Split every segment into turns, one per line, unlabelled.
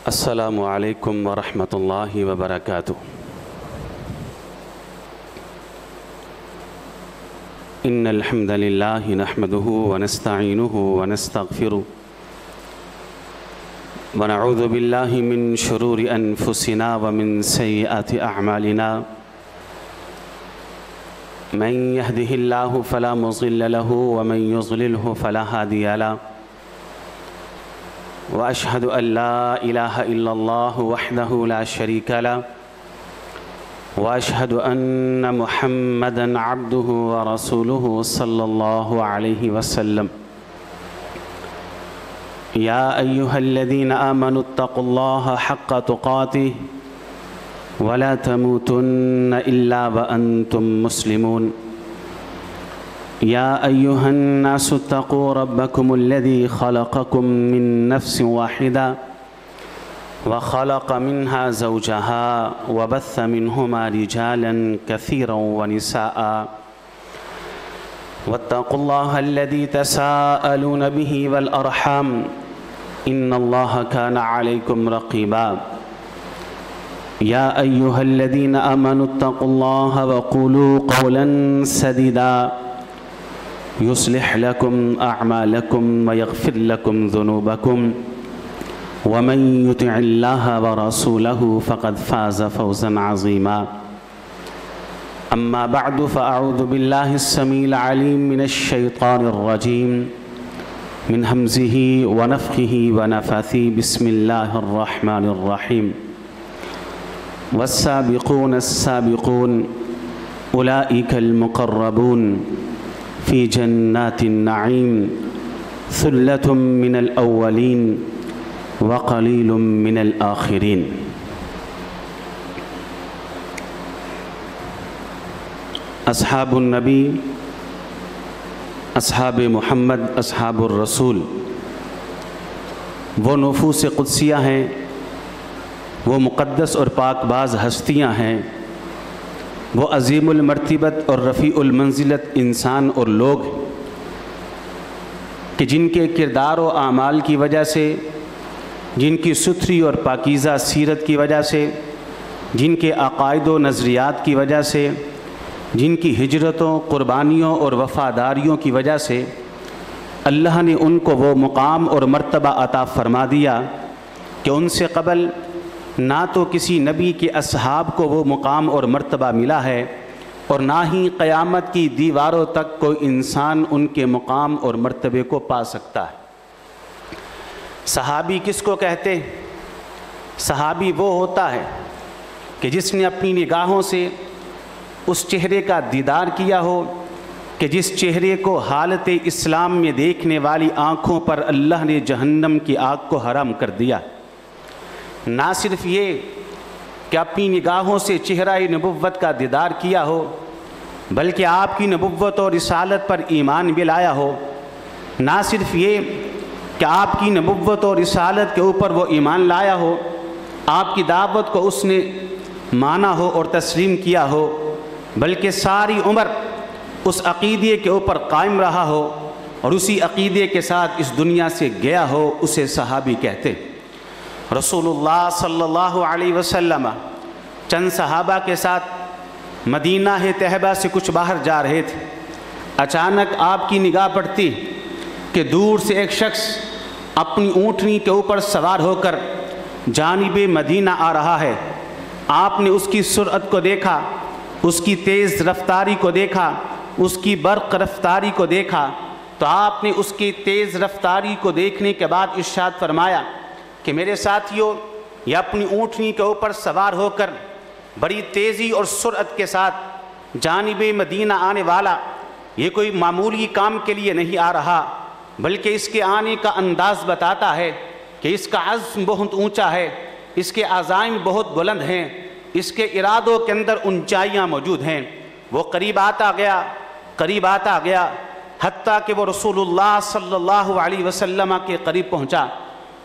السلام علیکم ورحمۃ اللہ وبرکاتہ۔ ان الحمد للہ نحمده ونستعینه ونستغفره ونعوذ باللہ من شرور انفسنا ومن سیئات اعمالنا من يهده اللہ فلا مضل له ومن يضلله فلا هادی له وأشهد أن لا إله إلا الله وحده لا شريك له وأشهد أن محمدًا عبده ورسوله صلى الله عليه وسلم يا أيها الذين آمنوا اتقوا الله حق تقاته ولا تموتن إلا وأنتم مسلمون يا أيها الناس اتقوا ربكم الذي خلقكم من نفس واحدة وخلق منها زوجها وبث منهما رجالا كثيرا ونساء واتقوا الله الذي تساءلون به والأرحام إن الله كان عليكم رقيبا يا أيها الذين آمنوا اتقوا الله وقولوا قولا سديدا يصلح لكم أعمالكم ويغفر لكم ذنوبكم ومن يطع الله ورسوله فقد فاز فوزا عظيما أما بعد فأعوذ بالله السميع العليم من الشيطان الرجيم من همزه ونفخه ونفثه بسم الله الرحمن الرحيم والسابقون السابقون أولئك المقربون في جنات النعيم ثلة من الأولين وقليل من الآخرين۔ اصحاب النبی، اصحاب محمد، اصحاب الرسول وہ نفوس قدسیہ ہیں، وہ مقدس اور پاک باز ہستیاں ہیں، وہ عظیم المرتبت اور رفیع المنزلت انسان اور لوگ کہ جن کے کردار و اعمال کی وجہ سے، جن کی ستھری اور پاکیزہ سیرت کی وجہ سے، جن کے عقائد و نظریات کی وجہ سے، جن کی ہجرتوں، قربانیوں اور وفاداریوں کی وجہ سے اللہ نے ان کو وہ مقام اور مرتبہ عطا فرما دیا کہ ان سے قبل نہ تو کسی نبی کے اصحاب کو وہ مقام اور مرتبہ ملا ہے اور نہ ہی قیامت کی دیواروں تک کوئی انسان ان کے مقام اور مرتبے کو پا سکتا ہے۔ صحابی کس کو کہتے ہیں؟ صحابی وہ ہوتا ہے کہ جس نے اپنی نگاہوں سے اس چہرے کا دیدار کیا ہو کہ جس چہرے کو حالت اسلام میں دیکھنے والی آنکھوں پر اللہ نے جہنم کی آگ کو حرام کر دیا۔ نہ صرف یہ کہ اپنی نگاہوں سے چہرہ نبوت کا دیدار کیا ہو بلکہ آپ کی نبوت اور رسالت پر ایمان بھی لایا ہو۔ نہ صرف یہ کہ آپ کی نبوت اور رسالت کے اوپر وہ ایمان لایا ہو، آپ کی دعوت کو اس نے مانا ہو اور تسلیم کیا ہو، بلکہ ساری عمر اس عقیدے کے اوپر قائم رہا ہو اور اسی عقیدے کے ساتھ اس دنیا سے گیا ہو، اسے صحابی کہتے ہیں۔ رسول اللہ صلی اللہ علیہ وسلم چند صحابہ کے ساتھ مدینہ طیبہ سے کچھ باہر جا رہے تھے۔ اچانک آپ کی نگاہ پڑتی کہ دور سے ایک شخص اپنی اونٹنی کے اوپر سوار ہو کر جانب مدینہ آ رہا ہے۔ آپ نے اس کی سرعت کو دیکھا، اس کی تیز رفتاری کو دیکھا، اس کی برق رفتاری کو دیکھا، تو آپ نے اس کی تیز رفتاری کو دیکھنے کے بعد ارشاد فرمایا کہ میرے ساتھیوں، یہ اپنی اونٹنی کے اوپر سوار ہو کر بڑی تیزی اور سرعت کے ساتھ جانب مدینہ آنے والا یہ کوئی معمولی کام کے لیے نہیں آ رہا، بلکہ اس کے آنے کا انداز بتاتا ہے کہ اس کا عزم بہت اونچا ہے، اس کے عزائم بہت بلند ہیں، اس کے ارادوں کے اندر اونچائیاں موجود ہیں۔ وہ قریب آتا گیا حتیٰ کہ وہ رسول اللہ صلی اللہ علیہ وسلم کے قریب پہنچا۔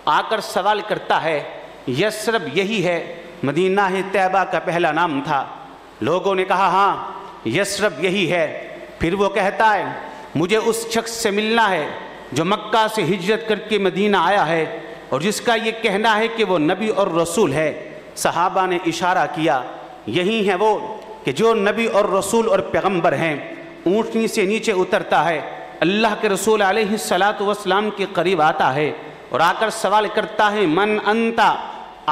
آ کر سوال کرتا ہے، یثرب یہی ہے؟ مدینہ طیبہ کا پہلا نام تھا۔ لوگوں نے کہا ہاں یثرب یہی ہے۔ پھر وہ کہتا ہے مجھے اس شخص سے ملنا ہے جو مکہ سے ہجرت کر کے مدینہ آیا ہے، اور جس کا یہ کہنا ہے کہ وہ نبی اور رسول ہے۔ صحابہ نے اشارہ کیا یہی ہے وہ کہ جو نبی اور رسول اور پیغمبر ہیں، اونٹنی سے نیچے اترتا ہے، اللہ کے رسول علیہ الصلاۃ والسلام کے قریب آتا ہے اور آ کر سوال کرتا ہے من انتا،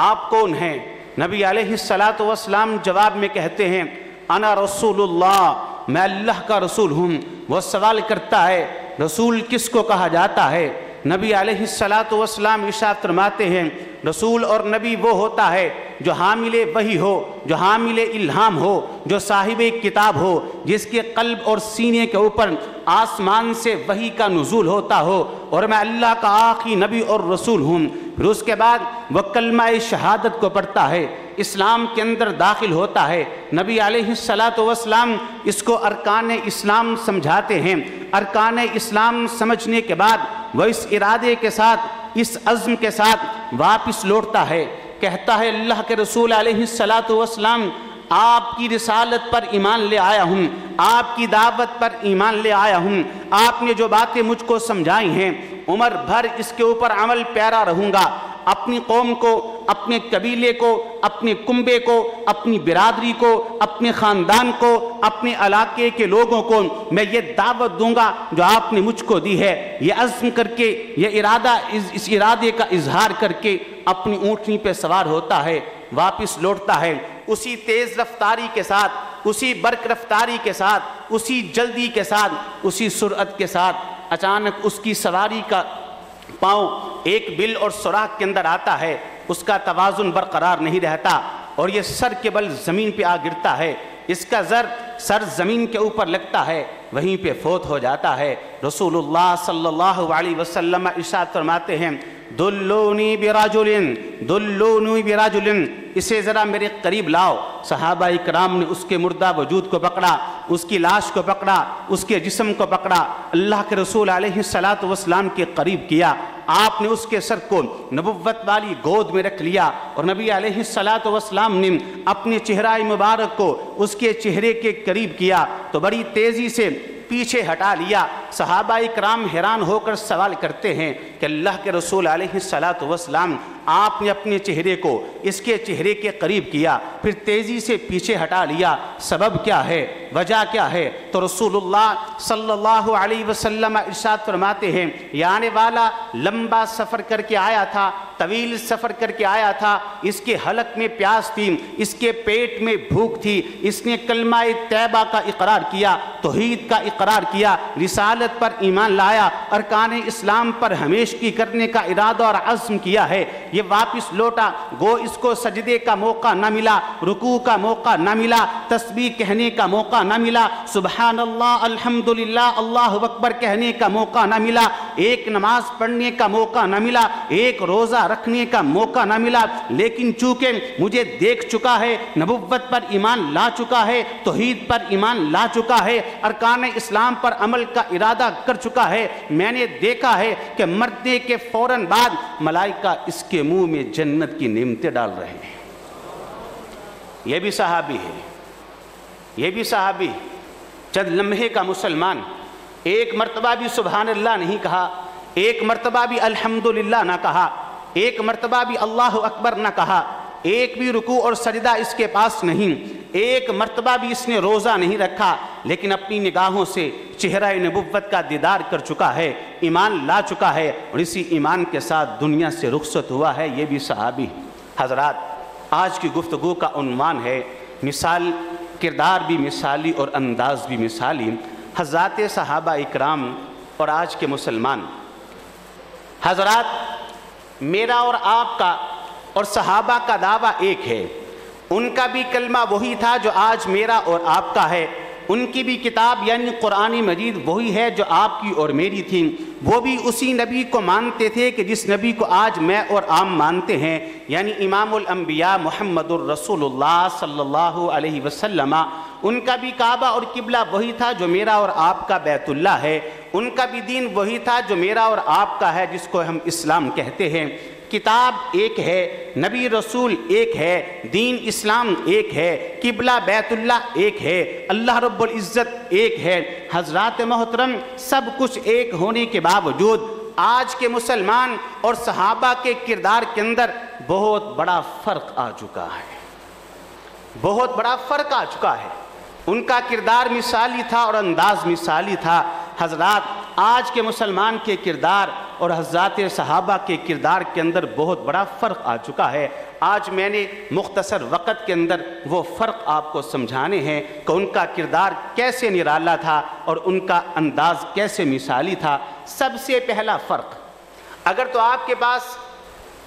آپ کون ہیں؟ نبی علیہ الصلاۃ والسلام جواب میں کہتے ہیں انا رسول اللہ، میں اللہ کا رسول ہوں۔ وہ سوال کرتا ہے رسول کس کو کہا جاتا ہے؟ نبی علیہ الصلاۃ والسلام ارشاد فرماتے ہیں رسول اور نبی وہ ہوتا ہے جو حامل وحی ہو، جو حامل الہام ہو، جو صاحب کتاب ہو، جس کے قلب اور سینے کے اوپر آسمان سے وحی کا نزول ہوتا ہو، اور میں اللہ کا آخری نبی اور رسول ہوں۔ پھر اس کے بعد وہ کلمہ شہادت کو پڑھتا ہے، اسلام کے اندر داخل ہوتا ہے۔ نبی علیہ الصلاۃ والسلام اس کو ارکان اسلام سمجھاتے ہیں۔ ارکان اسلام سمجھنے کے بعد وہ اس ارادے کے ساتھ، اس عزم کے ساتھ واپس لوٹتا ہے، کہتا ہے اللہ کے رسول علیہ الصلاۃ والسلام آپ کی رسالت پر ایمان لے آیا ہوں، آپ کی دعوت پر ایمان لے آیا ہوں، آپ نے جو باتیں مجھ کو سمجھائی ہیں عمر بھر اس کے اوپر عمل پیرا رہوں گا۔ اپنی قوم کو، اپنے قبیلے کو، اپنے کنبے کو، اپنی برادری کو، اپنے خاندان کو، اپنے علاقے کے لوگوں کو میں یہ دعوت دوں گا جو آپ نے مجھ کو دی ہے۔ یہ عزم کر کے، یہ ارادہ، اس ارادے کا اظہار کر کے اپنی اونٹنی پہ سوار ہوتا ہے، واپس لوٹتا ہے۔ اسی تیز رفتاری کے ساتھ، اسی برق رفتاری کے ساتھ، اسی جلدی کے ساتھ، اسی سرعت کے ساتھ اچانک اس کی سواری کا پاؤں ایک بل اور سوراخ کے اندر آتا ہے، اس کا توازن برقرار نہیں رہتا اور یہ سر کے بل زمین پہ آ گرتا ہے، اس کا سر زمین کے اوپر لگتا ہے، وہیں پہ فوت ہو جاتا ہے۔ رسول اللہ صلی اللہ علیہ وسلم ارشاد فرماتے ہیں دلونی براجل، اسے ذرا میرے قریب لاؤ۔ صحابہ اکرام نے اس کے مردہ وجود کو پکڑا، اس کی لاش کو پکڑا، اس کے جسم کو پکڑا، اللہ کے رسول علیہ الصلاۃ والسلام کے قریب کیا۔ آپ نے اس کے سر کو نبوت والی گود میں رکھ لیا اور نبی علیہ الصلاۃ والسلام نے اپنے چہرہ مبارک کو اس کے چہرے کے قریب کیا تو بڑی تیزی سے پیچھے ہٹا لیا۔ صحابہ اکرام حیران ہو کر سوال کرتے ہیں کہ اللہ کے رسول علیہ الصلاۃ والسلام آپ نے اپنے چہرے کو اس کے چہرے کے قریب کیا، پھر تیزی سے پیچھے ہٹا لیا، سبب کیا ہے، وجہ کیا ہے؟ تو رسول اللہ صلی اللہ علیہ وسلم ارشاد فرماتے ہیں یہ آنے والا لمبا سفر کر کے آیا تھا، طویل سفر کر کے آیا تھا، اس کے حلق میں پیاس تھی، اس کے پیٹ میں بھوک تھی، اس نے کلمہ طیبہ کا اقرار کیا، توحید کا اقرار کیا، رسالت پر ایمان لایا، ارکان اسلام پر ہمیشگی کرنے کا ارادہ اور عزم کیا ہے۔ یہ واپس لوٹا، گو اس کو سجدے کا موقع نہ ملا، رکوع کا موقع نہ ملا، تسبیح کہنے کا موقع نہ ملا، سبحان اللہ الحمدللہ اللہ اکبر کہنے کا موقع نہ ملا، ایک نماز پڑھنے کا موقع نہ ملا، ایک روزہ رکھنے کا موقع نہ ملا، لیکن چونکہ مجھے دیکھ چکا ہے، نبوت پر ایمان لا چکا ہے، توحید پر ایمان لا چکا ہے، ارکان اسلام پر عمل کا ارادہ کر چکا ہے، میں نے دیکھا ہے کہ مرنے کے فوراً بعد ملائکہ اس کے منہ میں جنت کی نعمتیں ڈال رہے ہیں۔ یہ بھی صحابی ہے، یہ بھی صحابی، چند لمحے کا مسلمان، ایک مرتبہ بھی سبحان اللہ نہیں کہا، ایک مرتبہ بھی الحمدللہ نہ کہا، ایک مرتبہ بھی اللہ اکبر نہ کہا، ایک بھی رکوع اور سجدہ اس کے پاس نہیں، ایک مرتبہ بھی اس نے روزہ نہیں رکھا، لیکن اپنی نگاہوں سے چہرہ نبوت کا دیدار کر چکا ہے، ایمان لا چکا ہے اور اسی ایمان کے ساتھ دنیا سے رخصت ہوا ہے۔ یہ بھی صحابی۔ حضرات، آج کی گفتگو کا عنوان ہے مثال، کردار بھی مثالی اور انداز بھی مثالی، حضرات صحابہ اکرام اور آج کے مسلمان۔ حضرات، میرا اور آپ کا اور صحابہ کا دعویٰ ایک ہے، ان کا بھی کلمہ وہی تھا جو آج میرا اور آپ کا ہے، ان کی بھی کتاب یعنی قرآن مجید وہی ہے جو آپ کی اور میری تھی، وہ بھی اسی نبی کو مانتے تھے کہ جس نبی کو آج میں اور عام مانتے ہیں، یعنی امام الانبیاء محمد الرسول اللہ صلی اللہ علیہ وسلم۔ ان کا بھی کعبہ اور قبلہ وہی تھا جو میرا اور آپ کا بیت اللہ ہے، ان کا بھی دین وہی تھا جو میرا اور آپ کا ہے جس کو ہم اسلام کہتے ہیں۔ کتاب ایک ہے، نبی رسول ایک ہے، دین اسلام ایک ہے، قبلہ بیت اللہ ایک ہے، اللہ رب العزت ایک ہے۔ حضرات محترم، سب کچھ ایک ہونے کے باوجود آج کے مسلمان اور صحابہ کے کردار کے اندر بہت بڑا فرق آ چکا ہے، بہت بڑا فرق آ چکا ہے۔ ان کا کردار مثالی تھا اور انداز مثالی تھا۔ حضرات، آج کے مسلمان کے کردار اور حضرات صحابہ کے کردار کے اندر بہت بڑا فرق آ چکا ہے۔ آج میں نے مختصر وقت کے اندر وہ فرق آپ کو سمجھانے ہیں کہ ان کا کردار کیسے نرالا تھا اور ان کا انداز کیسے مثالی تھا۔ سب سے پہلا فرق، اگر تو آپ کے پاس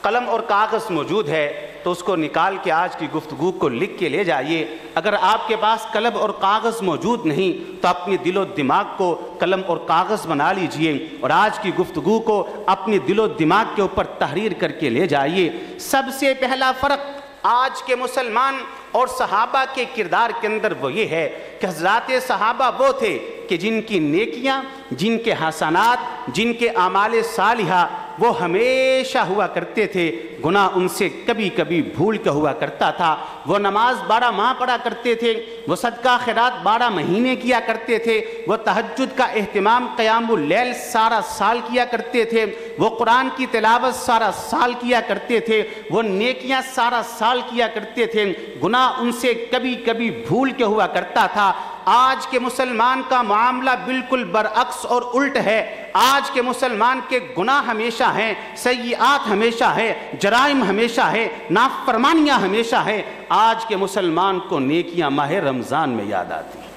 قلم اور کاغذ موجود ہے تو اس کو نکال کے آج کی گفتگو کو لکھ کے لے جائیے۔ اگر آپ کے پاس قلم اور کاغذ موجود نہیں تو اپنی دل و دماغ کو قلم اور کاغذ بنا لیجئے اور آج کی گفتگو کو اپنی دل و دماغ کے اوپر تحریر کر کے لے جائیے۔ سب سے پہلا فرق آج کے مسلمان اور صحابہ کے کردار کے اندر وہ یہ ہے کہ حضرات صحابہ وہ تھے کہ جن کی نیکیاں، جن کے حسنات، جن کے اعمال صالحہ وہ ہمیشہ ہوا کرتے تھے، گناہ ان سے کبھی کبھی بھول کے ہوا کرتا تھا۔ وہ نماز 12 ماہ پڑھا کرتے تھے، وہ صدقہ خیرات 12 مہینے کیا کرتے تھے، وہ تہجد کا اہتمام قیام اللیل سارا سال کیا کرتے تھے، وہ قرآن کی تلاوت سارا سال کیا کرتے تھے، وہ نیکیاں سارا سال کیا کرتے تھے، گناہ ان سے کبھی کبھی بھول کے ہوا کرتا تھا۔ آج کے مسلمان کا معاملہ بالکل برعکس اور الٹ ہے۔ آج کے مسلمان کے گناہ ہمیشہ ہیں، سیئات ہمیشہ ہے، جرائم ہمیشہ ہے، نافرمانیاں ہمیشہ ہے۔ آج کے مسلمان کو نیکیاں ماہ رمضان میں یاد آتی ہیں۔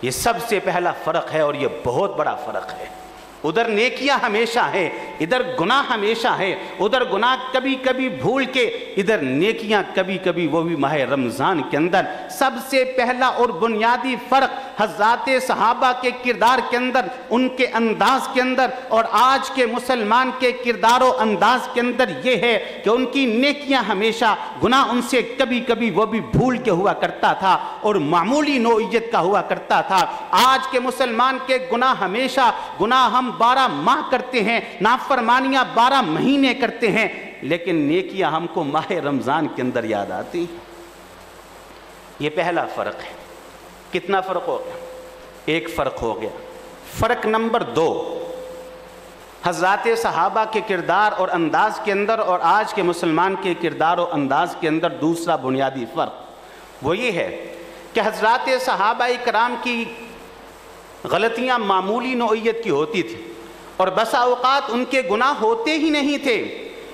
یہ سب سے پہلا فرق ہے اور یہ بہت بڑا فرق ہے۔ ادھر نیکیاں ہمیشہ ہے، ادھر گناہ ہمیشہ ہے، ادھر گناہ کبھی کبھی بھول کے، ادھر نیکیاں کبھی کبھی، وہ بھی ماہ رمضان کے اندر۔ سب سے پہلا اور بنیادی فرق حضرات صحابہ کے کردار کے اندر، ان کے انداز کے اندر اور آج کے مسلمان کے کردار و انداز کے اندر یہ ہے کہ ان کی نیکیاں ہمیشہ، گناہ ان سے کبھی کبھی وہ بھی بھول کے ہوا کرتا تھا اور معمولی نوعیت کا ہوا کرتا تھا۔ آج کے مسلمان کے گناہ ہمیشہ، گناہ ہم 12 ماہ کرتے ہیں، نافرمانیاں 12 مہینے کرتے ہیں، لیکن نیکیاں ہم کو ماہ رمضان کے اندر یاد آتی۔ یہ پہلا فرق ہے۔ کتنا فرق ہو گیا؟ ایک فرق ہو گیا۔ فرق نمبر 2، حضرات صحابہ کے کردار اور انداز کے اندر اور آج کے مسلمان کے کردار و انداز کے اندر دوسرا بنیادی فرق وہ یہ ہے کہ حضرات صحابہ کرام کی غلطیاں معمولی نوعیت کی ہوتی تھی اور بسا اوقات ان کے گناہ ہوتے ہی نہیں تھے،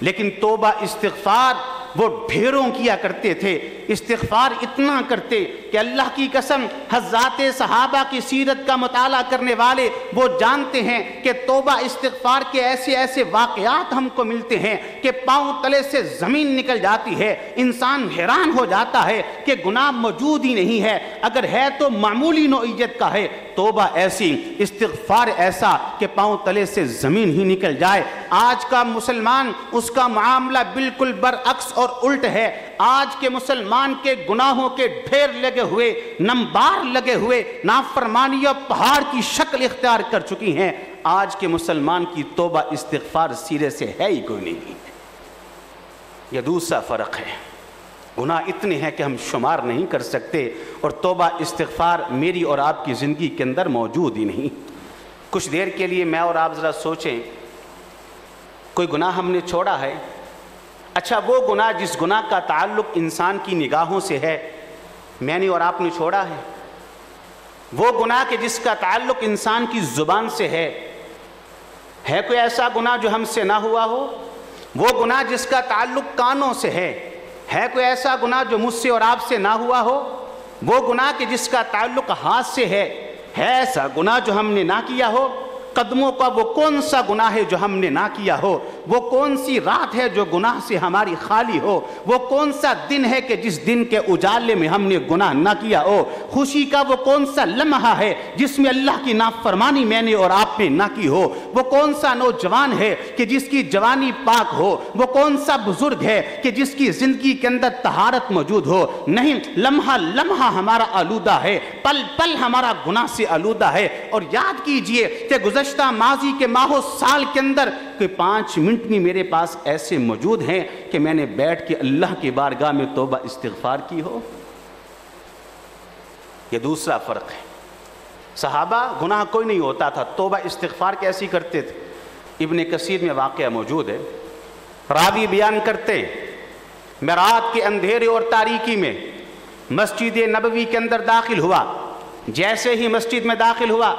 لیکن توبہ استغفار وہ ڈھیروں کیا کرتے تھے۔ استغفار اتنا کرتے کہ اللہ کی قسم حضرات صحابہ کی سیرت کا مطالعہ کرنے والے وہ جانتے ہیں کہ توبہ استغفار کے ایسے ایسے واقعات ہم کو ملتے ہیں کہ پاؤں تلے سے زمین نکل جاتی ہے، انسان حیران ہو جاتا ہے کہ گناہ موجود ہی نہیں ہے، اگر ہے تو معمولی نوعیت کا ہے۔ توبہ ایسی، استغفار ایسا کہ پاؤں تلے سے زمین ہی نکل جائے۔ آج کا مسلمان، اس کا معاملہ بالکل برعکس اور الٹ ہے۔ آج کے مسلمان کے گناہوں کے ڈھیر لگے ہوئے، نمبار لگے ہوئے، نافرمانیاں پہاڑ کی شکل اختیار کر چکی ہیں۔ آج کے مسلمان کی توبہ استغفار سیرے سے ہے ہی کوئی نہیں۔ یہ دوسرا فرق ہے۔ گناہ اتنے ہیں کہ ہم شمار نہیں کر سکتے اور توبہ استغفار میری اور آپ کی زندگی کے اندر موجود ہی نہیں۔ کچھ دیر کے لیے میں اور آپ ذرا سوچیں، کوئی گناہ ہم نے چھوڑا ہے، اچھا وہ گناہ جس گناہ کا تعلق انسان کی نگاہوں سے ہے، میں نے اور آپ نے چھوڑا ہے؟ وہ گناہ کہ جس کا تعلق انسان کی زبان سے ہے کوئی ایسا گناہ جو ہم سے نہ ہوا ہو؟ وہ گناہ جس کا تعلق کانوں سے ہے کوئی ایسا گناہ جو مجھ سے اور آپ سے نہ ہوا ہو؟ وہ گناہ کہ جس کا تعلق ہاتھ سے ہے ایسا گناہ جو ہم نے نہ کیا ہو؟ قدموں کا وہ کون سا گناہ ہے جو ہم نے نہ کیا ہو؟ وہ کون سی رات ہے جو گناہ سے ہماری خالی ہو؟ وہ کون سا دن ہے کہ جس دن کے اجالے میں ہم نے گناہ نہ کیا ہو؟ خوشی کا وہ کون سا لمحہ ہے جس میں اللہ کی نافرمانی میں نے اور آپ نے نہ کی ہو؟ وہ کون سا نوجوان ہے کہ جس کی جوانی پاک ہو؟ وہ کون سا بزرگ ہے کہ جس کی زندگی کے اندر طہارت موجود ہو؟ نہیں، لمحہ لمحہ ہمارا آلودہ ہے، پل پل ہمارا گناہ سے آلودہ ہے۔ اور یاد کیجئے کہ گزشتہ ماضی کے ماہ و سال کے اندر کہ 5 منٹ بھی میرے پاس ایسے موجود ہیں کہ میں نے بیٹھ کے اللہ کی بارگاہ میں توبہ استغفار کی ہو۔ یہ دوسرا فرق ہے۔ صحابہ گناہ کوئی نہیں ہوتا تھا، توبہ استغفار کیسی کرتے تھے؟ ابن کثیر میں واقعہ موجود ہے. راوی بیان کرتے ہیں میں رات کے اندھیرے اور تاریکی میں مسجد نبوی کے اندر داخل ہوا. جیسے ہی مسجد میں داخل ہوا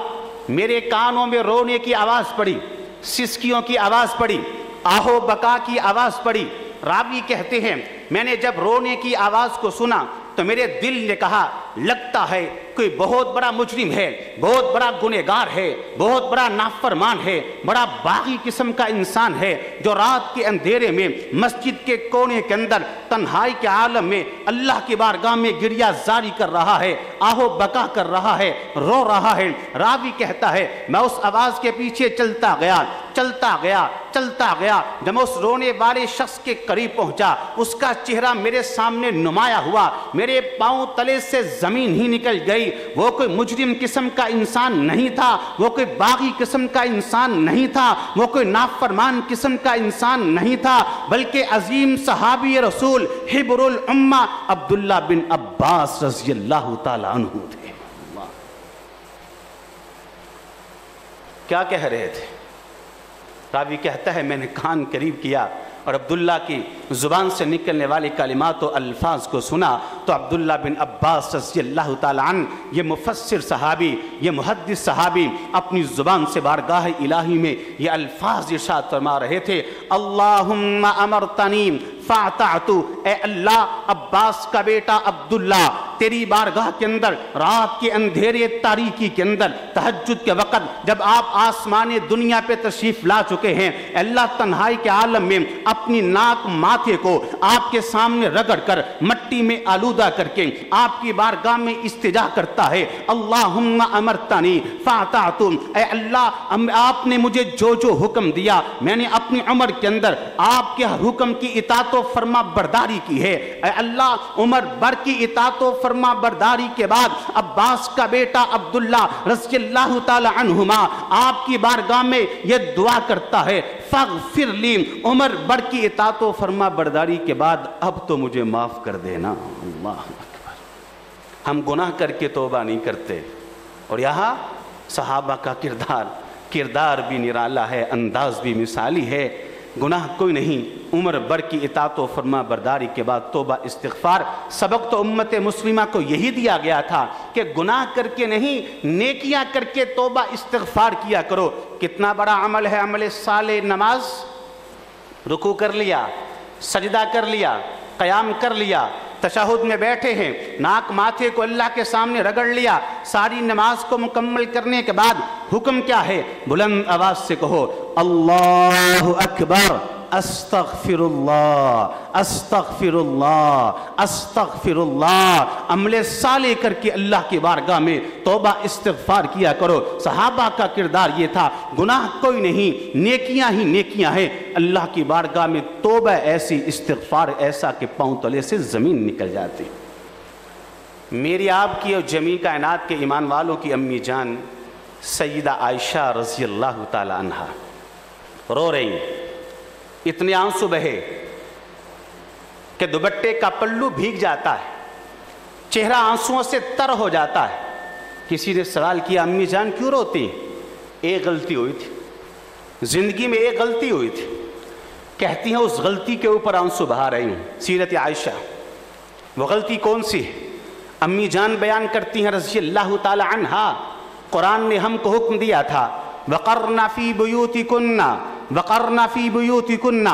میرے کانوں میں رونے کی آواز پڑی, سسکیوں کی آواز پڑی, آہو بکا کی آواز پڑی. راوی کہتے ہیں میں نے جب رونے کی آواز کو سنا تو میرے دل نے کہا لگتا ہے کوئی بہت بڑا مجرم ہے, بہت بڑا گنہگار ہے, بہت بڑا نافرمان ہے, بڑا باغی قسم کا انسان ہے جو رات کے اندھیرے میں مسجد کے کونے کے اندر تنہائی کے عالم میں اللہ کی بارگاہ میں گریہ زاری کر رہا ہے, آہو بکا کر رہا ہے, رو رہا ہے. راوی کہتا ہے میں اس آواز کے پیچھے چلتا گیا. جب میں اس رونے والے شخص کے قریب پہنچا اس کا چہرہ میرے سامنے نمایاں ہوا. میرے پاؤں تلے سے زمین ہی نکل گئی. وہ کوئی مجرم قسم کا انسان نہیں تھا, وہ کوئی باغی قسم کا انسان نہیں تھا, وہ کوئی نافرمان قسم کا انسان نہیں تھا, بلکہ عظیم صحابی رسول حبر الامہ عبداللہ بن عباس رضی اللہ تعالی عنہ تھے. کیا کہہ رہے تھے؟ راوی کہتا ہے میں نے کان قریب کیا اور عبداللہ کی زبان سے نکلنے والے کلمات و الفاظ کو سنا تو عبداللہ بن عباس رضی اللہ تعالیٰ عنہ یہ مفسر صحابی, یہ محدث صحابی اپنی زبان سے بارگاہ الہی میں یہ الفاظ ارشاد فرما رہے تھے اللہم امرتنی فاطعتو, اے اللہ عباس کا بیٹا عبداللہ تیری بارگاہ کے اندر رات کے اندھیرے تاریکی کے اندر تہجد کے وقت جب آپ آسمان دنیا پہ تشریف لا چکے ہیں, اللہ تنہائی کے عالم میں اپنی ناک ماتھے کو آپ کے سامنے رگڑ کر مٹی میں آلودہ کر کے آپ کی بارگاہ میں استجا کرتا ہے اللہم امرتنی فاطعتو, اے اللہ آپ نے مجھے جو جو حکم دیا میں نے اپنی عمر کے اندر آپ کے حکم کی اطاعت و فرما برداری کی ہے. اے اللہ عمر بر کی اطاعت و فرما برداری کے بعد عباس کا بیٹا عبداللہ رضی اللہ تعالی عنہما آپ کی بارگاہ میں یہ دعا کرتا ہے فاغفر لی, عمر بر کی اطاعت و فرما برداری کے بعد اب تو مجھے معاف کر دینا. اللہ اکبر. ہم گناہ کر کے توبہ نہیں کرتے اور یہاں صحابہ کا کردار بھی نرالا ہے, انداز بھی مثالی ہے. گناہ کوئی نہیں, عمر بر کی اطاعت و فرما برداری کے بعد توبہ استغفار. سبق تو امت مسلمہ کو یہی دیا گیا تھا کہ گناہ کر کے نہیں نیکیاں کر کے توبہ استغفار کیا کرو. کتنا بڑا عمل ہے عمل صالح. نماز, رکوع کر لیا, سجدہ کر لیا, قیام کر لیا, تشہد میں بیٹھے ہیں, ناک ماتھے کو اللہ کے سامنے رگڑ لیا. ساری نماز کو مکمل کرنے کے بعد حکم کیا ہے؟ بلند آواز سے کہو اللہ اکبر, استغفر اللہ, استغفر اللہ, استغفر اللہ. عمل صالح کر کے اللہ کی بارگاہ میں توبہ استغفار کیا کرو. صحابہ کا کردار یہ تھا, گناہ کوئی نہیں, نیکیاں ہی نیکیاں ہیں. اللہ کی بارگاہ میں توبہ ایسی, استغفار ایسا کہ پاؤں تلے سے زمین نکل جاتی. میری آپ کی اور جمیع کائنات کے ایمان والوں کی امی جان سیدہ عائشہ رضی اللہ تعالی عنہا رو رہی ہیں. اتنے آنسو بہے کہ دوپٹے کا پلو بھیگ جاتا ہے, چہرہ آنسوؤں سے تر ہو جاتا ہے. کسی نے سوال کیا امی جان کیوں روتی ہیں؟ ایک غلطی ہوئی تھی زندگی میں, ایک غلطی ہوئی تھی. کہتی ہیں اس غلطی کے اوپر آنسو بہا رہی ہوں. سیرت عائشہ, وہ غلطی کون سی ہے؟ امی جان بیان کرتی ہیں رضی اللہ تعالی عنہا, قرآن نے ہم کو حکم دیا تھا وَقَرْنَ فِي بُيُوتِكُنَّ وَقَرْنَ فِي بُيُوتِكُنَّ,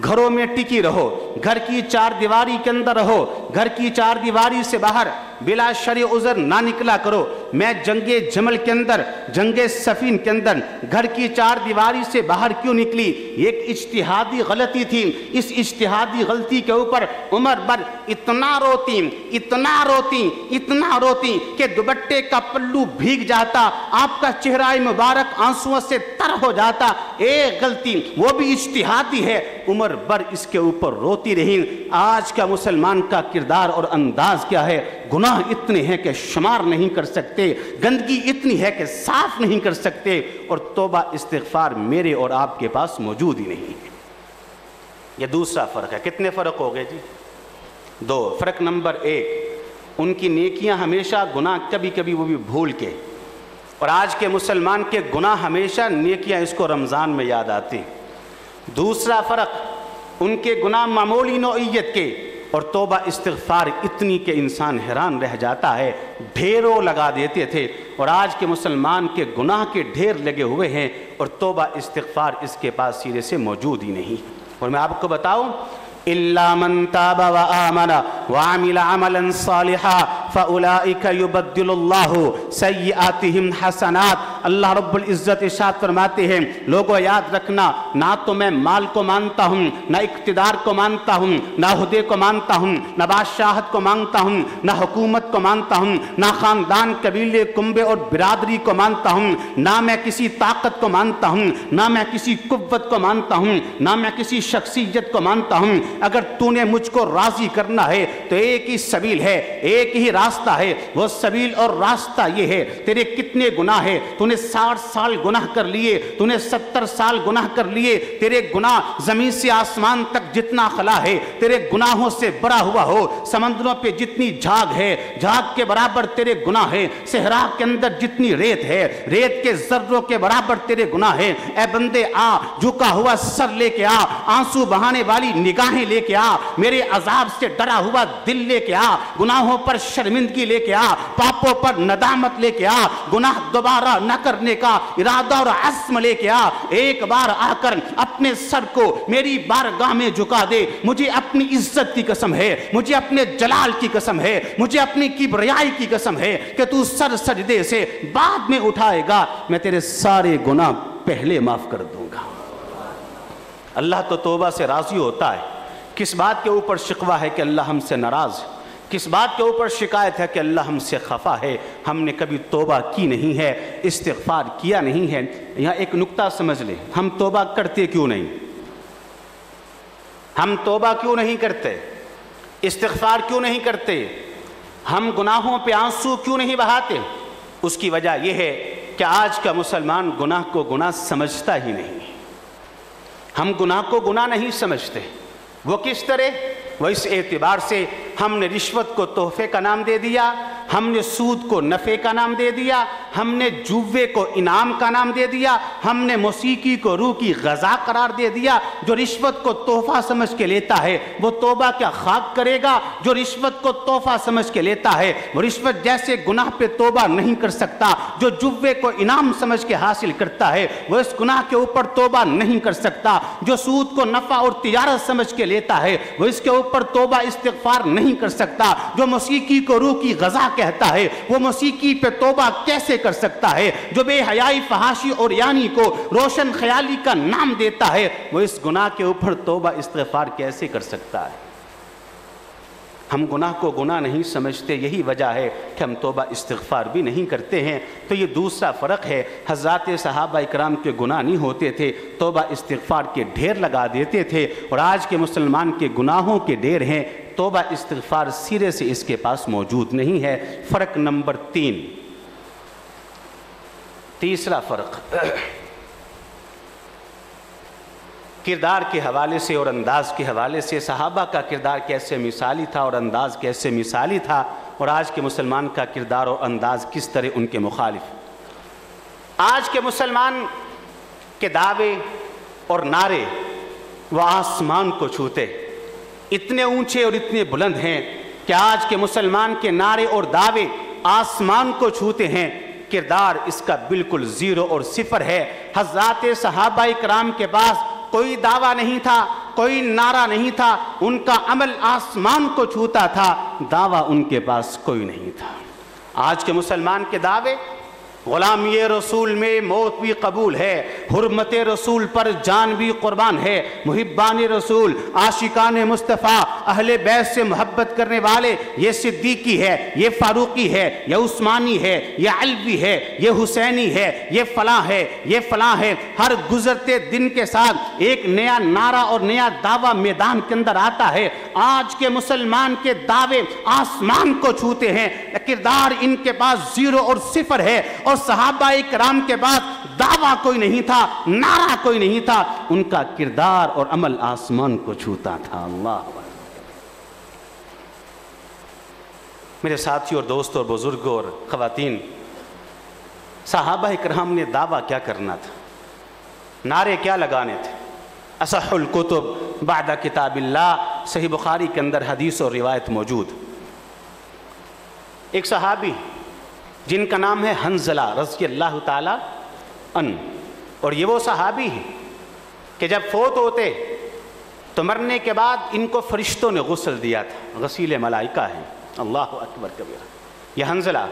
گھروں میں ٹکی رہو, گھر کی چار دیواری کے اندر رہو, گھر کی چار دیواری سے باہر بلا شرع عذر نہ نکلا کرو. میں جنگ جمل کے اندر, جنگ صفین کے اندر گھر کی چار دیواری سے باہر کیوں نکلی؟ ایک اجتہادی غلطی تھی. اس اجتہادی غلطی کے اوپر عمر بر اتنا روتی کہ دوپٹے کا پلو بھیگ جاتا, آپ کا چہرہ مبارک آنسوؤں سے تر ہو جاتا. ایک غلطی وہ بھی اجتہادی ہے, عمر بر اس کے اوپر روتی رہی. آج کا مسلمان کا کردار اور انداز کیا ہے؟ گناہ اتنے ہیں کہ شمار نہیں کر سکتے, گندگی اتنی ہے کہ صاف نہیں کر سکتے, اور توبہ استغفار میرے اور آپ کے پاس موجود ہی نہیں ہے. یہ دوسرا فرق ہے. کتنے فرق ہو گئے جی؟ 2. فرق نمبر 1, ان کی نیکیاں ہمیشہ, گناہ کبھی کبھی وہ بھی بھول کے. اور آج کے مسلمان کے گناہ ہمیشہ نیکیاں اس کو رمضان میں یاد آتی. دوسرا فرق ان کے گناہ معمولی نوعیت کے اور توبہ استغفار اتنی کہ انسان حیران رہ جاتا ہے، ڈھیروں لگا دیتے تھے، اور آج کے مسلمان کے گناہ کے ڈھیر لگے ہوئے ہیں اور توبہ استغفار اس کے پاس سرے سے موجود ہی نہیں. اور میں آپ کو بتاؤں، إِلَّا مَن تَابَ وَآمَنَ وَعَمِلَ عَمَلًا صَالِحًا فَأُولَٰئِكَ يُبَدِّلُ اللَّهُ سَيِّئَاتِهِمْ حَسَنَاتٍ. اللہ رب العزت ارشاد فرماتے ہیں، لوگوں یاد رکھنا، نہ تو میں مال کو مانتا ہوں، نہ اقتدار کو مانتا ہوں، نہ عہدے کو مانتا ہوں، نہ بادشاہت کو مانتا ہوں، نہ حکومت کو مانتا ہوں، نہ خاندان قبیلے کنبے اور برادری کو مانتا ہوں، نہ میں کسی طاقت کو مانتا ہوں، نہ میں کسی قوت کو مانتا ہوں، نہ میں کسی شخصیت کو مانتا ہوں. اگر تو نے مجھ کو راضی کرنا ہے تو ایک ہی سبیل ہے، ایک ہی راستہ ہے. وہ سبیل اور راستہ یہ ہے، تیرے کتنے گناہ ہے، تو نے 60 سال گناہ کر لیے، تو نے 70 سال گناہ کر لیے، تیرے گناہ زمین سے آسمان تک جتنا خلا ہے تیرے گناہوں سے بڑا ہوا ہو. سمندروں پہ جتنی جھاگ ہے جھاگ کے برابر تیرے گناہ ہے. صحرا کے اندر جتنی ریت ہے ریت کے ذروں کے برابر تیرے گناہ ہے. اے بندے آ، جھکا ہوا سر لے کے آ، آنسو بہانے والی نگاہیں لے کے آ، میرے عذاب سے ڈرا ہوا دل لے کے آ، گناہوں پر شرمندگی لے کے آ، پاپوں پر ندامت لے کے آ، گناہ دوبارہ نہ کرنے کا ارادہ اور عزم لے کے آ. ایک بار آ کر اپنے سر کو میری بارگاہ میں جھکا دے. مجھے اپنی عزت کی قسم ہے، مجھے اپنے جلال کی قسم ہے، مجھے اپنی کبریائی کی قسم ہے کہ تو سر سجدے سے بعد میں اٹھائے گا، میں تیرے سارے گناہ پہلے معاف کر دوں گا. اللہ تو توبہ سے راضی ہوتا ہے. کس بات کے اوپر شکوہ ہے کہ اللہ ہم سے ناراض ہے؟ کس بات کے اوپر شکایت ہے کہ اللہ ہم سے خفا ہے؟ ہم نے کبھی توبہ کی نہیں ہے، استغفار کیا نہیں ہے. یہاں ایک نکتہ سمجھ لیں، ہم توبہ کرتے کیوں نہیں؟ ہم توبہ کیوں نہیں کرتے؟ استغفار کیوں نہیں کرتے؟ ہم گناہوں پہ آنسو کیوں نہیں بہاتے؟ اس کی وجہ یہ ہے کہ آج کا مسلمان گناہ کو گناہ سمجھتا ہی نہیں. ہم گناہ کو گناہ نہیں سمجھتے. وہ کس طرح؟ وہ اس اعتبار سے ہم نے رشوت کو تحفے کا نام دے دیا، ہم نے سود کو نفع کا نام دے دیا، ہم نے جوے کو انعام کا نام دے دیا، ہم نے موسیقی کو روح کی غذا قرار دے دیا. جو رشوت کو تحفہ سمجھ کے لیتا ہے وہ توبہ کیا خاک کرے گا؟ جو رشوت کو تحفہ سمجھ کے لیتا ہے وہ رشوت جیسے گناہ پہ توبہ نہیں کر سکتا. جو جوے کو انعام سمجھ کے حاصل کرتا ہے وہ اس گناہ کے اوپر توبہ نہیں کر سکتا. جو سود کو نفع اور تجارت سمجھ کے لیتا ہے وہ اس کے اوپر توبہ استغفار نہیں کر سکتا. جو موسیقی کو روح کی غذا کہتا ہے وہ موسیقی پہ توبہ کیسے کر سکتا ہے؟ جو بے حیائی، فحاشی اور یعنی کو روشن خیالی کا نام دیتا ہے وہ اس گناہ کے اوپر توبہ استغفار کیسے کر سکتا ہے؟ ہم گناہ کو گناہ نہیں سمجھتے، یہی وجہ ہے کہ ہم توبہ استغفار بھی نہیں کرتے ہیں. تو یہ دوسرا فرق ہے. حضرات صحابہ اکرام کے گناہ نہیں ہوتے تھے، توبہ استغفار کے ڈھیر لگا دیتے تھے، اور آج کے مسلمان کے گناہوں کے ڈھیر ہیں، توبہ استغفار سرے سے اس کے پاس موجود نہیں ہے. فرق نمبر 3، تیسرا فرق کردار کے حوالے سے اور انداز کے حوالے سے. صحابہ کا کردار کیسے مثالی تھا اور انداز کیسے مثالی تھا، اور آج کے مسلمان کا کردار اور انداز کس طرح ان کے مخالف. آج کے مسلمان کے دعوے اور نعرے وہ آسمان کو چھوتے، اتنے اونچے اور اتنے بلند ہیں کہ آج کے مسلمان کے نعرے اور دعوے آسمان کو چھوتے ہیں. کردار اس کا بالکل زیرو اور صفر ہے. حضرات صحابہ اکرام کے پاس کوئی دعویٰ نہیں تھا، کوئی نعرہ نہیں تھا، ان کا عمل آسمان کو چھوتا تھا، دعویٰ ان کے پاس کوئی نہیں تھا. آج کے مسلمان کے دعوے غلامی رسول میں موت بھی قبول ہے، حرمت رسول پر جان بھی قربان ہے، محبان رسول، عاشقان مصطفیٰ، اہل بیت سے محبت کرنے والے، یہ صدیقی ہے، یہ فاروقی ہے، یہ عثمانی ہے، یہ علوی ہے، یہ حسینی ہے، یہ فلاں ہے، یہ فلاں ہے. ہر گزرتے دن کے ساتھ ایک نیا نعرہ اور نیا دعویٰ میدان کے اندر آتا ہے. آج کے مسلمان کے دعوے آسمان کو چھوتے ہیں، کردار ان کے پاس زیرو اور صفر ہے. اور صحابہ اکرام کے بعد دعویٰ کوئی نہیں تھا، نعرہ کوئی نہیں تھا، ان کا کردار اور عمل آسمان کو چھوتا تھا. اللہ میرے ساتھی اور دوست اور بزرگ اور خواتین، صحابہ اکرام نے دعویٰ کیا کرنا تھا، نعرے کیا لگانے تھے؟ اصح الکتب بعد کتاب اللہ، صحیح بخاری کے اندر حدیث اور روایت موجود۔ ایک صحابی جن کا نام ہے حنظلہ رضی اللہ تعالیٰ عنہ، اور یہ وہ صحابی ہیں کہ جب فوت ہوتے تو مرنے کے بعد ان کو فرشتوں نے غسل دیا تھا، غسیل ملائکہ ہے، اللہ اکبر کبیرہ۔ یہ حنظلہ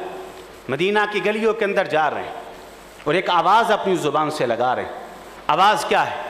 مدینہ کی گلیوں کے اندر جا رہے ہیں اور ایک آواز اپنی زبان سے لگا رہے ہیں۔ آواز کیا ہے؟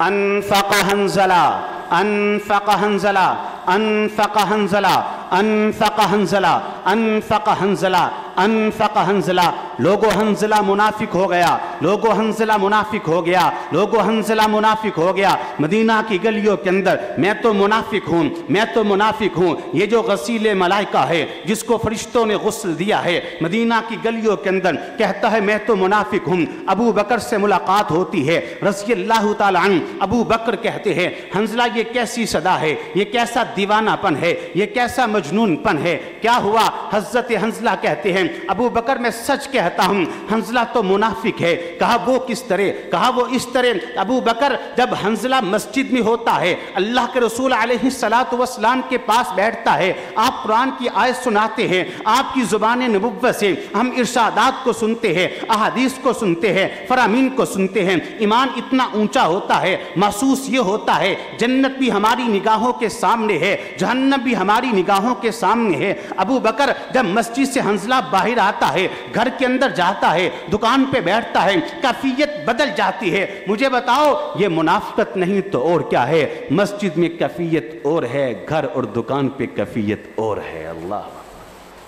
انفق حنظلہ، انفق حنظلہ، انفق حنظلہ، انفق حنظلہ، انفق حنظلہ، انفق حنظلہ۔ لوگو حنظلہ منافق ہو گیا، لوگو حنظلہ منافق ہو گیا، لوگو حنظلہ منافق ہو گیا۔ مدینہ کی گلیوں کے اندر میں تو منافق ہوں، میں تو منافق ہوں۔ یہ جو غسیل ملائکہ ہے جس کو فرشتوں نے غسل دیا ہے، مدینہ کی گلیوں کے اندر کہتا ہے میں تو منافق ہوں۔ ابو بکر سے ملاقات ہوتی ہے رضی اللہ تعالیٰ عنہ، ابو بکر کہتے ہیں حنظلہ یہ کیسی صدا ہے، یہ کیسا دیوانہ پن ہے، یہ کیسا مجنون پن ہے، کیا ہوا؟ حضرت حنظلہ کہتے ہیں ابو بکر میں سچ کہتا ہوں حنظلہ تو منافق ہے۔ کہا وہ کس طرح؟ کہا وہ اس طرح، ابو بکر جب حنظلہ مسجد میں ہوتا ہے، اللہ کے رسول علیہ السلام کے پاس بیٹھتا ہے، آپ قرآن کی آیت سناتے ہیں، آپ کی زبان نبوت سے ہم ارشادات کو سنتے ہیں، احادیث کو سنتے ہیں، فرامین کو سنتے ہیں، ایمان اتنا اونچا ہوتا ہے، محسوس یہ ہوتا ہے جنت بھی ہماری نگاہوں کے سامنے ہے، جہنم بھی ہماری نگاہوں کے سامنے ہے۔ ابو بکر جب مسجد سے حنظلہ باہر آتا ہے، گھر کے اندر جاتا ہے، دکان پہ بیٹھتا ہے، کیفیت بدل جاتی ہے۔ مجھے بتاؤ یہ منافقت نہیں تو اور کیا ہے؟ مسجد میں کیفیت اور ہے، گھر اور دکان پہ کیفیت اور ہے۔ اللہ،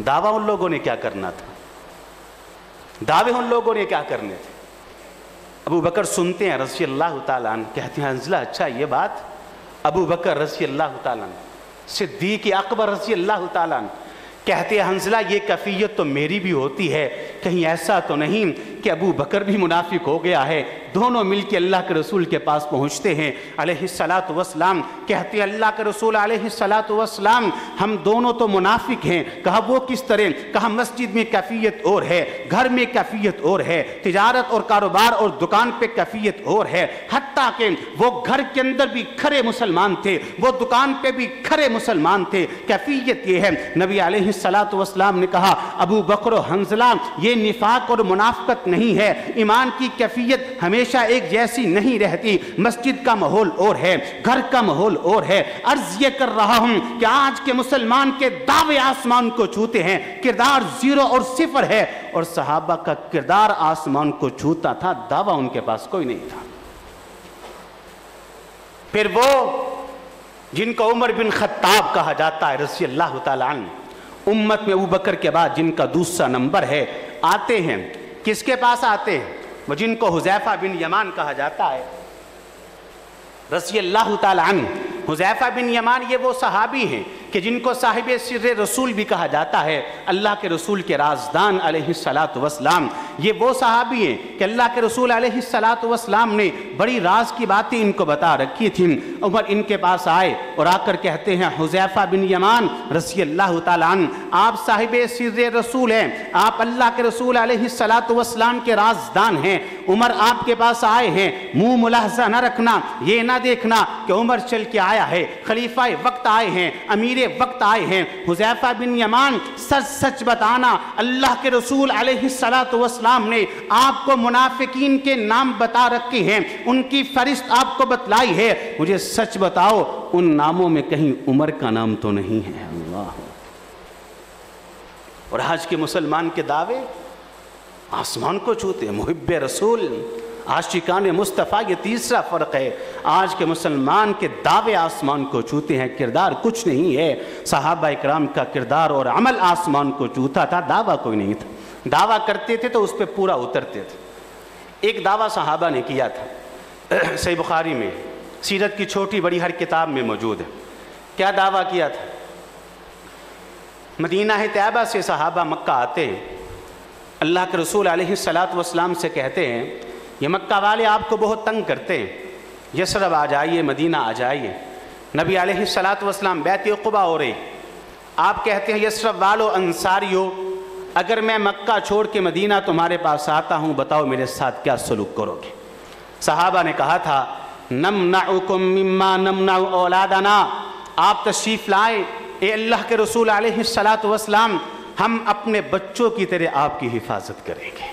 دعویٰ ان لوگوں نے کیا کرنا تھا، دعوے ان لوگوں نے کیا کرنے تھے؟ ابو بکر سنتے ہیں رضی اللہ تعالیٰ عنہ، کہتے ہیں حنظلہ اچھا یہ بات؟ ابو بکر رضی اللہ تعالیٰ عنہ، صدیق اکبر رضی اللہ تعالیٰ عنہ کہتے ہیں حنظلہ یہ کیفیت تو میری بھی ہوتی ہے، کہیں ایسا تو نہیں کہ ابو بکر بھی منافق ہو گیا ہے؟ دونوں مل کے اللہ کے رسول کے پاس پہنچتے ہیں علیہ السلام، کہتے ہیں اللہ کے رسول علیہ السلام ہم دونوں تو منافق ہیں۔ کہا وہ کس طرح؟ کہا مسجد میں کیفیت اور ہے، گھر میں کیفیت اور ہے، تجارت اور کاروبار اور دکان پہ کیفیت اور ہے، حتیٰ کہ وہ گھر کے اندر بھی کھرے مسلمان تھے، وہ دکان پہ بھی کھرے مسلمان تھے۔ کیفیت یہ ہے، نبی علیہ السلام نے کہا ابو بکر و حنظلہ یہ نفاق اور منافقت نہیں ہے، ایمان کی کیفیت ہمیشہ ایک جیسی نہیں رہتی، مسجد کا ماحول اور ہے، گھر کا ماحول اور ہے۔ عرض یہ کر رہا ہوں کہ آج کے مسلمان کے دعوے آسمان کو چھوتے ہیں، کردار 0 اور 0 ہے، اور صحابہ کا کردار آسمان کو چھوتا تھا، دعویٰ ان کے پاس کوئی نہیں تھا۔ پھر وہ جن کو عمر بن خطاب کہا جاتا ہے رضی اللہ تعالیٰ عنہ، امت میں ابو بکر کے بعد جن کا دوسرا نمبر ہے، آتے ہیں کس کے پاس آتے ہیں؟ وہ جن کو حذیفہ بن یمان کہا جاتا ہے رضی اللہ تعالیٰ عنہ۔ حذیفہ بن یمان یہ وہ صحابی ہیں کہ جن کو صاحب سر رسول بھی کہا جاتا ہے، اللہ کے رسول کے رازدان علیہ السلام۔ یہ وہ صحابی ہیں کہ اللہ کے رسول علیہ السلام نے بڑی راز کی باتیں ان کو بتا رکھی تھیں۔ عمر ان کے پاس آئے اور آ کر کہتے ہیں حذیفہ بن یمان رضی اللہ تعالیٰ عنہ آپ صاحب سر رسول ہیں، آپ اللہ کے رسول علیہ السلام کے رازدان ہیں، عمر آپ کے پاس آئے ہیں، منہ ملاحظہ نہ رکھنا، یہ نہ دیکھنا کہ عمر چل کے آیا ہے، خلیفہ وقت آئے ہیں، امیر وقت آئے ہیں۔ حذیفہ بن یمان سچ سچ بتانا، اللہ کے رسول علیہ السلام نے آپ کو منافقین کے نام بتا رکھے ہیں، ان کی فہرست آپ کو بتلائی ہے، مجھے سچ بتاؤ ان ناموں میں کہیں عمر کا نام تو نہیں ہے؟ اللہ، اور آج کے مسلمان کے دعوے آسمان کو چھوتے ہیں، محب رسول، عاشقان مصطفیٰ، یہ تیسرا فرق ہے۔ آج کے مسلمان کے دعوے آسمان کو چھوتے ہیں، کردار کچھ نہیں ہے۔ صحابہ اکرام کا کردار اور عمل آسمان کو چھوتا تھا، دعویٰ کوئی نہیں تھا۔ دعویٰ کرتے تھے تو اس پہ پورا اترتے تھے۔ ایک دعویٰ صحابہ نے کیا تھا، صحیح بخاری میں، سیرت کی چھوٹی بڑی ہر کتاب میں موجود ہے۔ کیا دعویٰ کیا تھا؟ مدینہ طیبہ سے صحابہ مکہ آتے ہیں، اللہ کے رسول علیہ السلام سے کہتے ہیں یہ مکہ والے آپ کو بہت تنگ کرتے ہیں، یثرب آ جائیے، مدینہ آ جائیے۔ نبی علیہ السلام بیعت عقبہ ہو رہی، آپ کہتے ہیں یثرب والو انصاریو اگر میں مکہ چھوڑ کے مدینہ تمہارے پاس آتا ہوں بتاؤ میرے ساتھ کیا سلوک کرو گے؟ صحابہ نے کہا تھا نمنعکم مما نمنع اولادنا، آپ تشریف لائے اے اللہ کے رسول علیہ السلام، ہم اپنے بچوں کی طرح آپ کی حفاظت کریں گے،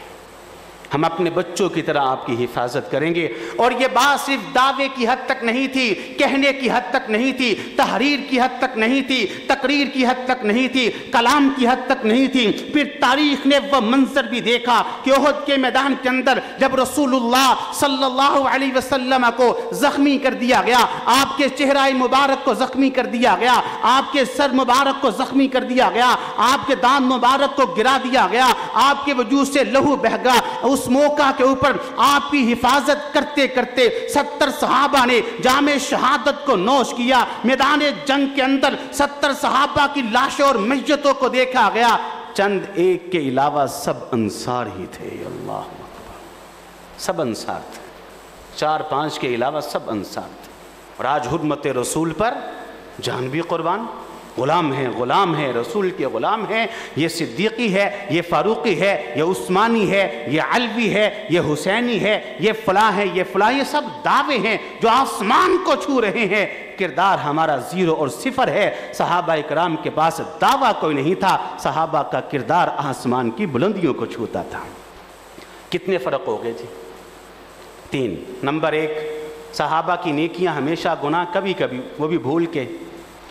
ہم اپنے بچوں کی طرح آپ کی حفاظت کریں گے۔ اور یہ بات صرف دعوے کی حد تک نہیں تھی، کہنے کی حد تک نہیں تھی، تحریر کی حد تک نہیں تھی، تقریر کی حد تک نہیں تھی، کلام کی حد تک نہیں تھی۔ پھر تاریخ نے وہ منظر بھی دیکھا کہ احد کے میدان کے اندر جب رسول اللہ صلی اللہ علیہ وسلم کو زخمی کر دیا گیا، آپ کے چہرہ مبارک کو زخمی کر دیا گیا، آپ کے سر مبارک کو زخمی کر دیا گیا، آپ کے دانت مبارک کو گرا دیا گیا، آپ کے وجود سے لہو بہہ گیا، اس موقع کے اوپر آپ کی حفاظت کرتے کرتے 70 صحابہ نے جام شہادت کو نوش کیا۔ میدان جنگ کے اندر 70 صحابہ کی لاشوں اور میتوں کو دیکھا گیا، چند ایک کے علاوہ سب انصار ہی تھے۔ اللہ اکبر، سب انصار تھے، 4-5 کے علاوہ سب انصار تھے۔ اور آج حرمت رسول پر جان بھی قربان، غلام ہیں رسول کے غلام ہیں، یہ صدیقی ہے، یہ فاروقی ہے، یہ عثمانی ہے، یہ علوی ہے، یہ حسینی ہے، یہ فلاں ہے، یہ فلاں، یہ سب دعوے ہیں جو آسمان کو چھو رہے ہیں۔ کردار ہمارا 0 اور 0 ہے۔ صحابہ اکرام کے پاس دعویٰ کوئی نہیں تھا، صحابہ کا کردار آسمان کی بلندیوں کو چھوتا تھا۔ کتنے فرق ہو گئے جی؟ 3۔ نمبر 1، صحابہ کی نیکیاں ہمیشہ گناہ کبھی کبھی، وہ بھی بھول کے،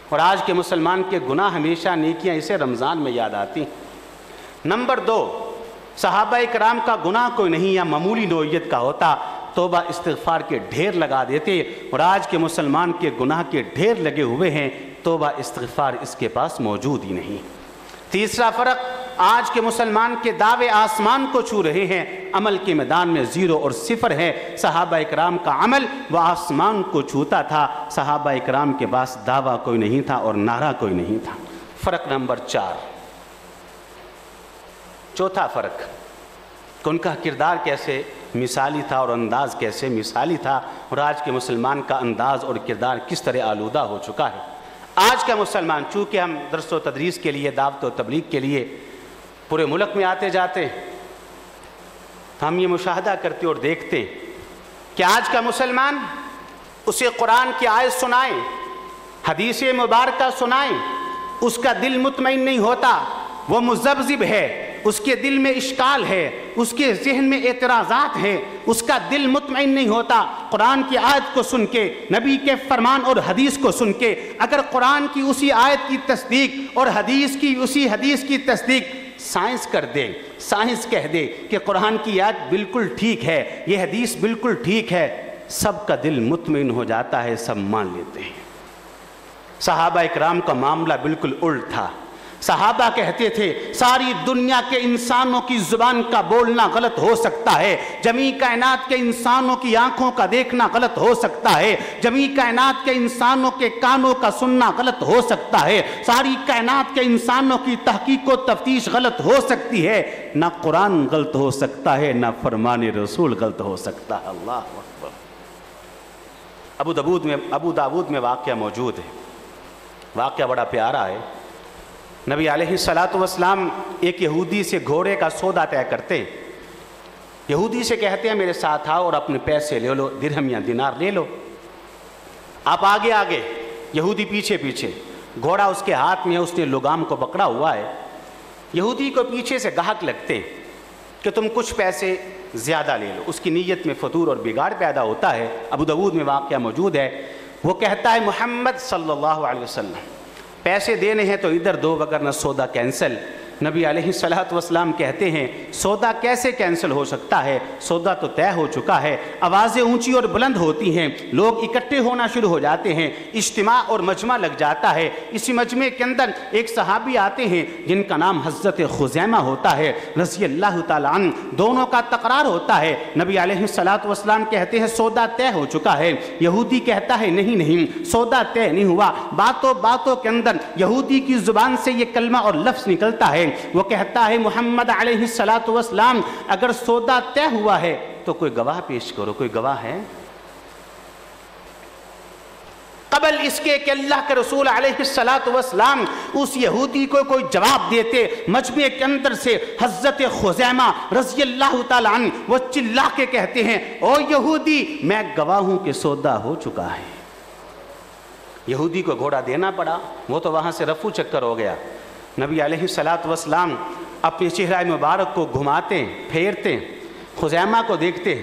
اور آج کے مسلمان کے گناہ ہمیشہ نیکیاں اسے رمضان میں یاد آتی۔ نمبر 2، صحابہ اکرام کا گناہ کوئی نہیں یا معمولی نوعیت کا ہوتا، توبہ استغفار کے ڈھیر لگا دیتے، اور آج کے مسلمان کے گناہ کے ڈھیر لگے ہوئے ہیں، توبہ استغفار اس کے پاس موجود ہی نہیں۔ تیسرا فرق، آج کے مسلمان کے دعوے آسمان کو چھو رہے ہیں، عمل کے میدان میں 0 اور 0 ہے۔ صحابہ اکرام کا عمل وہ آسمان کو چھوتا تھا، صحابہ اکرام کے پاس دعویٰ کوئی نہیں تھا اور نعرہ کوئی نہیں تھا۔ فرق نمبر 4، چوتھا فرق کہ ان کا کردار کیسے مثالی تھا اور انداز کیسے مثالی تھا، اور آج کے مسلمان کا انداز اور کردار کس طرح آلودہ ہو چکا ہے۔ آج کا مسلمان، چونکہ ہم درس و تدریس کے لیے، دعوت و تبلیغ کے لیے پورے ملک میں آتے جاتے ہیں، تو ہم یہ مشاہدہ کرتے اور دیکھتے ہیں کہ آج کا مسلمان اسے قرآن کی آیت سنائیں، حدیث مبارکہ سنائیں، اس کا دل مطمئن نہیں ہوتا، وہ مذبذب ہے، اس کے دل میں اشکال ہے، اس کے ذہن میں اعتراضات ہیں، اس کا دل مطمئن نہیں ہوتا۔ قرآن کی آیت کو سن کے، نبی کے فرمان اور حدیث کو سن کے، اگر قرآن کی اسی آیت کی تصدیق اور حدیث کی اسی حدیث کی تصدیق سائنس کر دے، سائنس کہہ دے کہ قرآن کی آیت بالکل ٹھیک ہے، یہ حدیث بالکل ٹھیک ہے، سب کا دل مطمئن ہو جاتا ہے، سب مان لیتے ہیں۔ صحابہ اکرام کا معاملہ بالکل الٹ تھا۔ صحابہ کہتے تھے ساری دنیا کے انسانوں کی زبان کا بولنا غلط ہو سکتا ہے، جمیع کائنات کے انسانوں کی آنکھوں کا دیکھنا غلط ہو سکتا ہے، جمیع کائنات کے انسانوں کے کانوں کا سننا غلط ہو سکتا ہے، ساری کائنات کے انسانوں کی تحقیق و تفتیش غلط ہو سکتی ہے، نہ قرآن غلط ہو سکتا ہے، نہ فرمان رسول غلط ہو سکتا ہے۔ اللہ اکبر۔ ابو داود میں واقعہ موجود ہے، واقعہ بڑا پیارا ہے۔ نبی علیہ السلام ایک یہودی سے گھوڑے کا سودا طے کرتے ہیں، یہودی سے کہتے ہیں میرے ساتھ آؤ اور اپنے پیسے لے لو، درہم یا دینار لے لو۔ آپ آگے آگے، یہودی پیچھے پیچھے، گھوڑا اس کے ہاتھ میں ہے، اس نے لگام کو پکڑا ہوا ہے۔ یہودی کو پیچھے سے گاہک لگتے ہیں کہ تم کچھ پیسے زیادہ لے لو، اس کی نیت میں فتور اور بگاڑ پیدا ہوتا ہے۔ ابو داود میں واقعہ موجود ہے، وہ کہتا ہے محمد صلی اللہ علیہ وسلم پیسے دینے ہیں تو ادھر دو وگرنہ سودا کینسل۔ نبی علیہ السلام کہتے ہیں سودا کیسے کینسل ہو سکتا ہے، سودا تو طے ہو چکا ہے۔ آوازیں اونچی اور بلند ہوتی ہیں، لوگ اکٹھے ہونا شروع ہو جاتے ہیں، اجتماع اور مجمع لگ جاتا ہے۔ اسی مجمع کے اندر ایک صحابی آتے ہیں جن کا نام حضرت خزیمہ ہوتا ہے رضی اللہ تعالیٰ عنہ، دونوں کا تقرار ہوتا ہے۔ نبی علیہ السلام کہتے ہیں سودا طے ہو چکا ہے، یہودی کہتا ہے نہیں سودا طے نہیں ہوا۔ باتوں کے اندر یہودی کی زبان سے یہ کلمہ اور لفظ نکلتا ہے، وہ کہتا ہے محمد علیہ السلام اگر سودا طے ہوا ہے تو کوئی گواہ پیش کرو، کوئی گواہ ہے؟ قبل اس کے کہ اللہ کے رسول علیہ السلام اس یہودی کو کوئی جواب دیتے، مجمع کے اندر سے حضرت خزیمہ رضی اللہ تعالیٰ عنہ وہ چلا کے کہتے ہیں، او یہودی میں گواہ ہوں کہ سودا ہو چکا ہے۔ یہودی کو گھوڑا دینا پڑا، وہ تو وہاں سے رفو چکر ہو گیا۔ نبی علیہ السلام اپنے چہرہ مبارک کو گھماتے پھیرتے، خزیمہ کو دیکھتے،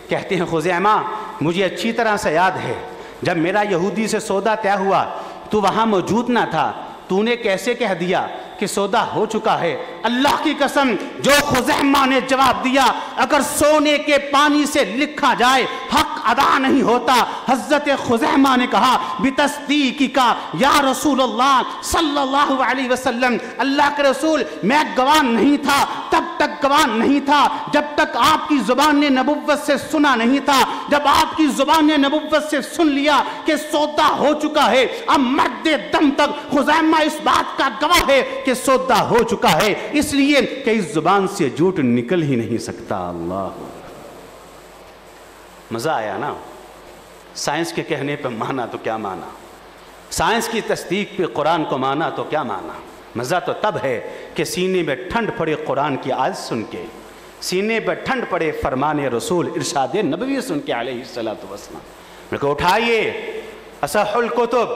کہتے ہیں خزیمہ مجھے اچھی طرح سے یاد ہے جب میرا یہودی سے سودا طے ہوا تو وہاں موجود نہ تھا، تو نے کیسے کہہ دیا کہ سودا ہو چکا ہے؟ اللہ کی قسم جو خزیمہ نے جواب دیا، اگر سونے کے پانی سے لکھا جائے حق ادا نہیں ہوتا۔ حضرت خزیمہ نے کہا بتصدیق کا یا رسول اللہ صلی اللہ علیہ وسلم، اللہ کے رسول میں گواہ نہیں تھا، تب تک گواہ نہیں تھا جب تک آپ کی زبان نے نبوت سے سنا نہیں تھا۔ جب آپ کی زبان نے نبوت سے سن لیا کہ سودا ہو چکا ہے، اب مرد دم تک خزیمہ اس بات کا گواہ ہے کہ سودا ہو چکا ہے، اس لیے کہ اس زبان سے جھوٹ نکل ہی نہیں سکتا۔ اللہ، مزہ آیا نا؟ سائنس کے کہنے پہ مانا تو کیا مانا، سائنس کی تصدیق پہ قرآن کو مانا تو کیا مانا۔ مزہ تو تب ہے کہ سینے میں ٹھنڈ پڑے قرآن کی آیت سن کے، سینے پہ ٹھنڈ پڑے فرمان رسول ارشاد نبوی سن کے علیہ السلام۔ میں کو اٹھائیے اصح الکتب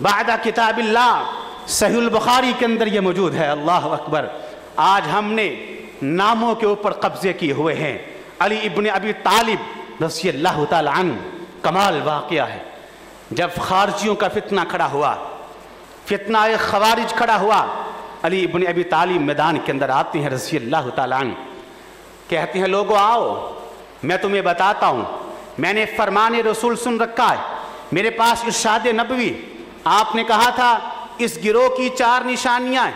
بعد کتاب اللہ، صحیح البخاری کے اندر یہ موجود ہے۔ اللہ اکبر، آج ہم نے ناموں کے اوپر قبضے کیے ہوئے ہیں۔ علی ابن ابی طالب رضی اللہ تعالی عنہ، کمال واقعہ ہے، جب خارجیوں کا فتنہ کھڑا ہوا، فتنہ خوارج کھڑا ہوا، علی ابن ابی طالب میدان کے اندر آتے ہیں رضی اللہ تعالی عنہ، کہتے ہیں لوگوں آؤ میں تمہیں بتاتا ہوں، میں نے فرمان رسول سن رکھا ہے، میرے پاس ارشاد نبوی، آپ نے کہا تھا اس گروہ کی 4 نشانیاں ہیں،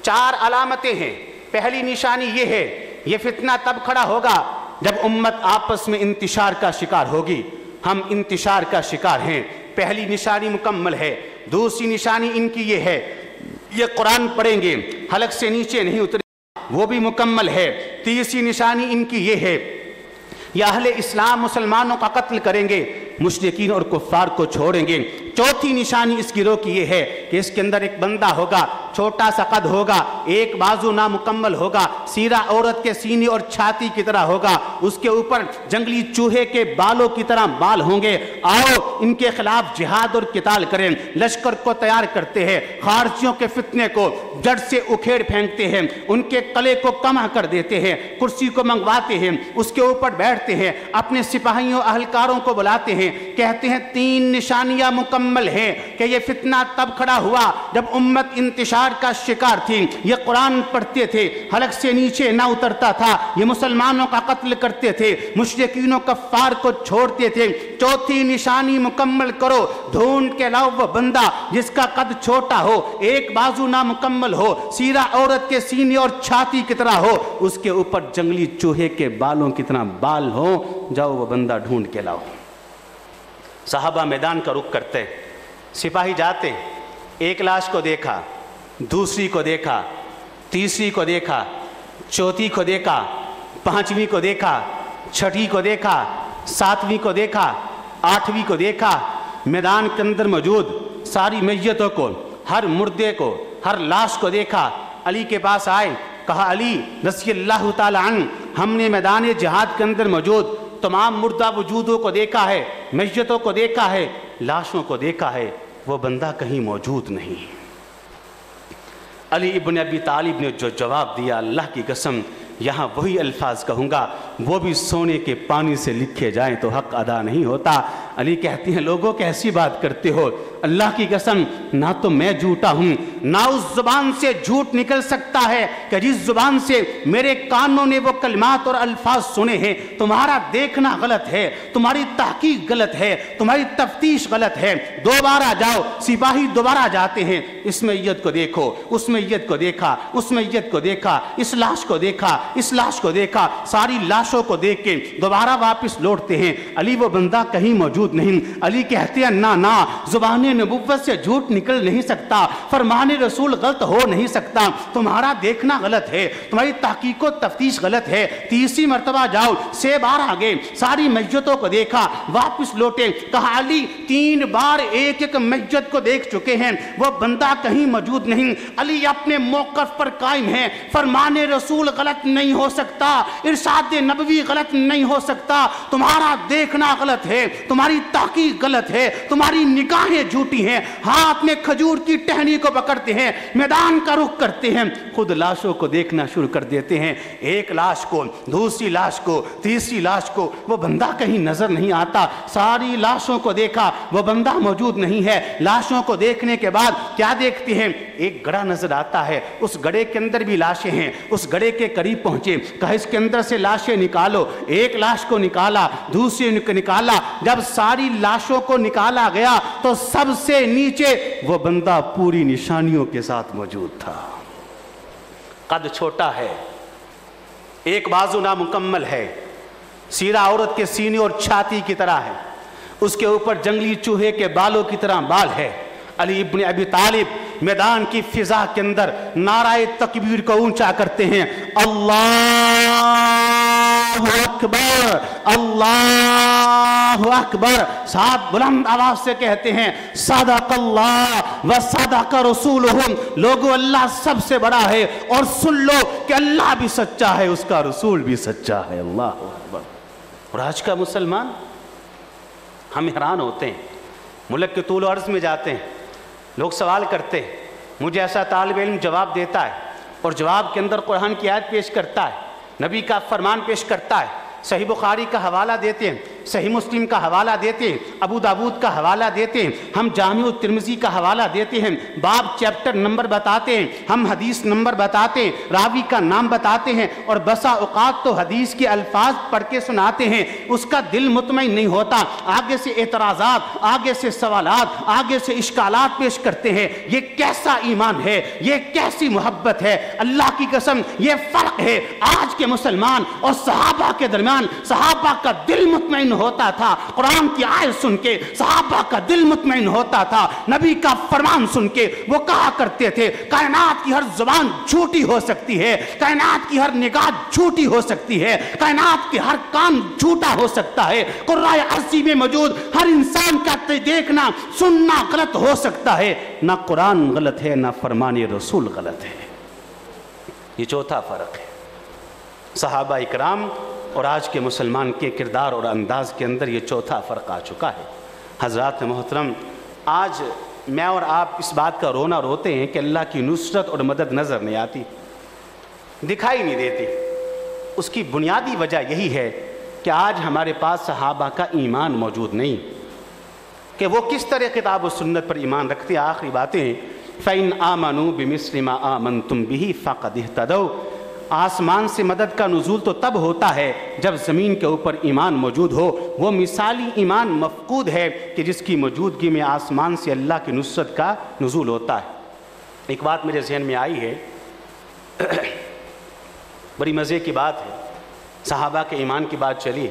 4 علامتیں ہیں۔ پہلی نشانی یہ ہے، یہ فتنہ تب کھڑا ہوگا جب امت آپس میں انتشار کا شکار ہوگی۔ ہم انتشار کا شکار ہیں، پہلی نشانی مکمل ہے۔ دوسری نشانی ان کی یہ ہے، یہ قرآن پڑھیں گے حلق سے نیچے نہیں اترے، وہ بھی مکمل ہے۔ تیسری نشانی ان کی یہ ہے، یہ اہل اسلام مسلمانوں کا قتل کریں گے، مشرکین اور کفار کو چھوڑیں گے۔ چوتھی نشانی اس گروہ کی یہ ہے کہ اس کے اندر ایک بندہ ہوگا، چھوٹا سا قد ہوگا، ایک بازو نامکمل ہوگا، سیرا عورت کے سینے اور چھاتی کی طرح ہوگا، اس کے اوپر جنگلی چوہے کے بالوں کی طرح بال ہوں گے۔ آؤ ان کے خلاف جہاد اور قتال کریں۔ لشکر کو تیار کرتے ہیں، خارجیوں کے فتنے کو جڑ سے اکھیڑ پھینکتے ہیں، ان کے قلعے کو کما کر دیتے ہیں، کرسی کو منگواتے ہیں، اس کے اوپر بیٹھتے ہیں، اپنے سپاہیوں اہلکاروں کو بلاتے ہیں، کہتے ہیں 3 نشانیاں مکمل ہیں کہ یہ فتنہ تب کھڑا ہوا جب امت انتشار کا شکار تھی، یہ قرآن پڑھتے تھے، حلق سے نیچے نہ اترتا تھا، یہ مسلمانوں کا قتل کرتے تھے، مشرکین و کفار کو چھوڑتے تھے۔ چوتھی نشانی مکمل کرو، ڈھونڈ کے لاؤ وہ بندہ جس کا قد چھوٹا ہو، ایک بازو نامکمل ہو، سیرا عورت کے سینے اور چھاتی کی طرح ہو، اس کے اوپر جنگلی چوہے کے بالوں کی طرح بال ہوں، جاؤ وہ بندہ ڈھونڈ کے لاؤ۔ صحابہ میدان کا رخ کرتے، سپاہی جاتے، ایک لاش کو دیکھا، دوسری کو دیکھا، تیسری کو دیکھا، چوتھی کو دیکھا، 5ویں کو دیکھا، 6ٹھی کو دیکھا، 7ویں کو دیکھا، 8ویں کو دیکھا۔ میدان کے اندر موجود ساری میتوں کو، ہر مردے کو، ہر لاش کو دیکھا۔ علی کے پاس آئے، کہا علی رضی اللہ تعالی عنہ، ہم نے میدان جہاد کے اندر موجود تمام مردہ وجودوں کو دیکھا ہے، میتوں کو دیکھا ہے، لاشوں کو دیکھا ہے، وہ بندہ کہیں موجود نہیں۔ علی ابن ابی طالب نے جو جواب دیا، اللہ کی قسم یہاں وہی الفاظ کہوں گا، وہ بھی سونے کے پانی سے لکھے جائیں تو حق ادا نہیں ہوتا۔ علی کہتے ہیں لوگوں کیسی بات کرتے ہو، اللہ کی قسم نہ تو میں جھوٹا ہوں، نہ اس زبان سے جھوٹ نکل سکتا ہے کہ جس زبان سے میرے کانوں نے وہ کلمات اور الفاظ سنے ہیں۔ تمہارا دیکھنا غلط ہے، تمہاری تحقیق غلط ہے، تمہاری تفتیش غلط ہے۔ دوبارہ جاؤ، سپاہی دوبارہ جاتے ہیں، اس میت کو دیکھو، اس میت کو دیکھا، اس میت کو دیکھا، اس لاش کو دیکھا، اس لاش کو دیکھا، ساری لاشوں کو دیکھ کے دوبارہ واپس لوٹتے ہیں، علی وہ بندہ کہیں موجود نہیں۔ علی کہتے ہیں نا زبان نبوت سے جھوٹ نکل نہیں سکتا، فرمان رسول غلط ہو نہیں سکتا، تمہارا دیکھنا غلط ہے، تمہاری تحقیق و تفتیش غلط ہے۔ تیسری مرتبہ جاؤ، 6 بار آگے ساری میتوں کو دیکھا، واپس لوٹے، کہا علی 3 بار ایک ایک میت کو دیکھ چکے ہیں، وہ بندہ کہیں موجود نہیں۔ علی اپنے موقف پر قائم ہے، فرمان رسول غلط نہیں ہو سکتا، ارشاد نبوی غلط نہیں ہو سکتا، تمہارا دیکھنا غلط ہے، تمہاری تحقیق غلط ہے، تمہاری نگاہیں جھوٹی ہیں۔ ہاتھ میں کھجور کی ٹہنی کو پکڑتے ہیں، میدان کا رخ کرتے ہیں، خود لاشوں کو دیکھنا شروع کر دیتے ہیں، ایک لاش کو، دوسری لاش کو، تیسری لاش کو، وہ بندہ کہیں نظر نہیں آتا۔ ساری لاشوں کو دیکھا، وہ بندہ موجود نہیں ہے۔ لاشوں کو دیکھنے کے بعد کیا دیکھتے ہیں؟ ایک گڑھا نظر آتا ہے، اس گڑھے کے اندر بھی لاشیں ہیں۔ اس گڑھے کے قریب پہنچے، کہا اس کے اندر سے لاشیں نکالو۔ ایک لاش کو نکالا، دوسری کو نکالا، جب ساری لاشوں کو نکالا گیا تو سب سے نیچے وہ بندہ پوری نشانیوں کے ساتھ موجود تھا۔ قد چھوٹا ہے، ایک بازو نامکمل ہے، سیرہ عورت کے سینے اور چھاتی کی طرح ہے، اس کے اوپر جنگلی چوہے کے بالوں کی طرح بال ہے۔ علی ابن ابی طالب میدان کی فضا کے اندر نعرہ تکبیر کو اونچا کرتے ہیں، اللہ اکبر، اللہ اکبر، ساتھ بلند آواز سے کہتے ہیں صدق اللہ و صدق رسولہ، لوگو اللہ سب سے بڑا ہے اور سن لو کہ اللہ بھی سچا ہے، اس کا رسول بھی سچا ہے۔ اللہ اکبر۔ اور آج کا مسلمان، ہم حیران ہوتے ہیں، ملک کے طول و عرض میں جاتے ہیں، لوگ سوال کرتے ہیں، مجھے ایسا طالب علم جواب دیتا ہے اور جواب کے اندر قرآن کی آیت پیش کرتا ہے، نبی کا فرمان پیش کرتا ہے، صحیح بخاری کا حوالہ دیتے ہیں، صحیح مسلم کا حوالہ دیتے ہیں، ابو داود کا حوالہ دیتے ہیں، ہم جامع الترمذی کا حوالہ دیتے ہیں، باب چیپٹر نمبر بتاتے ہیں، ہم حدیث نمبر بتاتے ہیں، راوی کا نام بتاتے ہیں، اور بسا اوقات تو حدیث کے الفاظ پڑھ کے سناتے ہیں، اس کا دل مطمئن نہیں ہوتا، آگے سے اعتراضات، آگے سے سوالات، آگے سے اشکالات پیش کرتے ہیں۔ یہ کیسا ایمان ہے، یہ کیسی محبت ہے، اللہ کی قسم یہ فرق ہے آج کے مسلمان اور صحابہ کے درمیان۔ صحابہ کا دل مطمئن ہوتا تھا، قرآن کی آیت سن کے صحابہ کا دل مطمئن ہوتا تھا، نبی کا فرمان سن کے وہ کہا کرتے تھے کائنات کی ہر زبان جھوٹی ہو سکتی ہے، کائنات کی ہر نگاہ جھوٹی ہو سکتی ہے، کائنات کی ہر کان جھوٹا ہو سکتا ہے، قرائے عرضی میں موجود ہر انسان کا دیکھنا سننا غلط ہو سکتا ہے، نہ قرآن غلط ہے نہ فرمان رسول غلط ہے۔ یہ چوتھا فرق ہے۔ صحابہ اکرام اور آج کے مسلمان کے کردار اور انداز کے اندر یہ چوتھا فرق آ چکا ہے۔ حضرات محترم، آج میں اور آپ اس بات کا رونا روتے ہیں کہ اللہ کی نصرت اور مدد نظر نہیں آتی، دکھائی نہیں دیتی۔ اس کی بنیادی وجہ یہی ہے کہ آج ہمارے پاس صحابہ کا ایمان موجود نہیں، کہ وہ کس طرح کتاب و سنت پر ایمان رکھتے۔ آخری باتیں، فَإِنْ آمَنُوا بِمِثْلِ مَا آمَنْتُمْ بِهِ فَقَدِ اهْتَدَوْا۔ آسمان سے مدد کا نزول تو تب ہوتا ہے جب زمین کے اوپر ایمان موجود ہو۔ وہ مثالی ایمان مفقود ہے کہ جس کی موجودگی میں آسمان سے اللہ کی نصرت کا نزول ہوتا ہے۔ ایک بات میرے ذہن میں آئی ہے، بڑی مزے کی بات ہے، صحابہ کے ایمان کی بات چلی،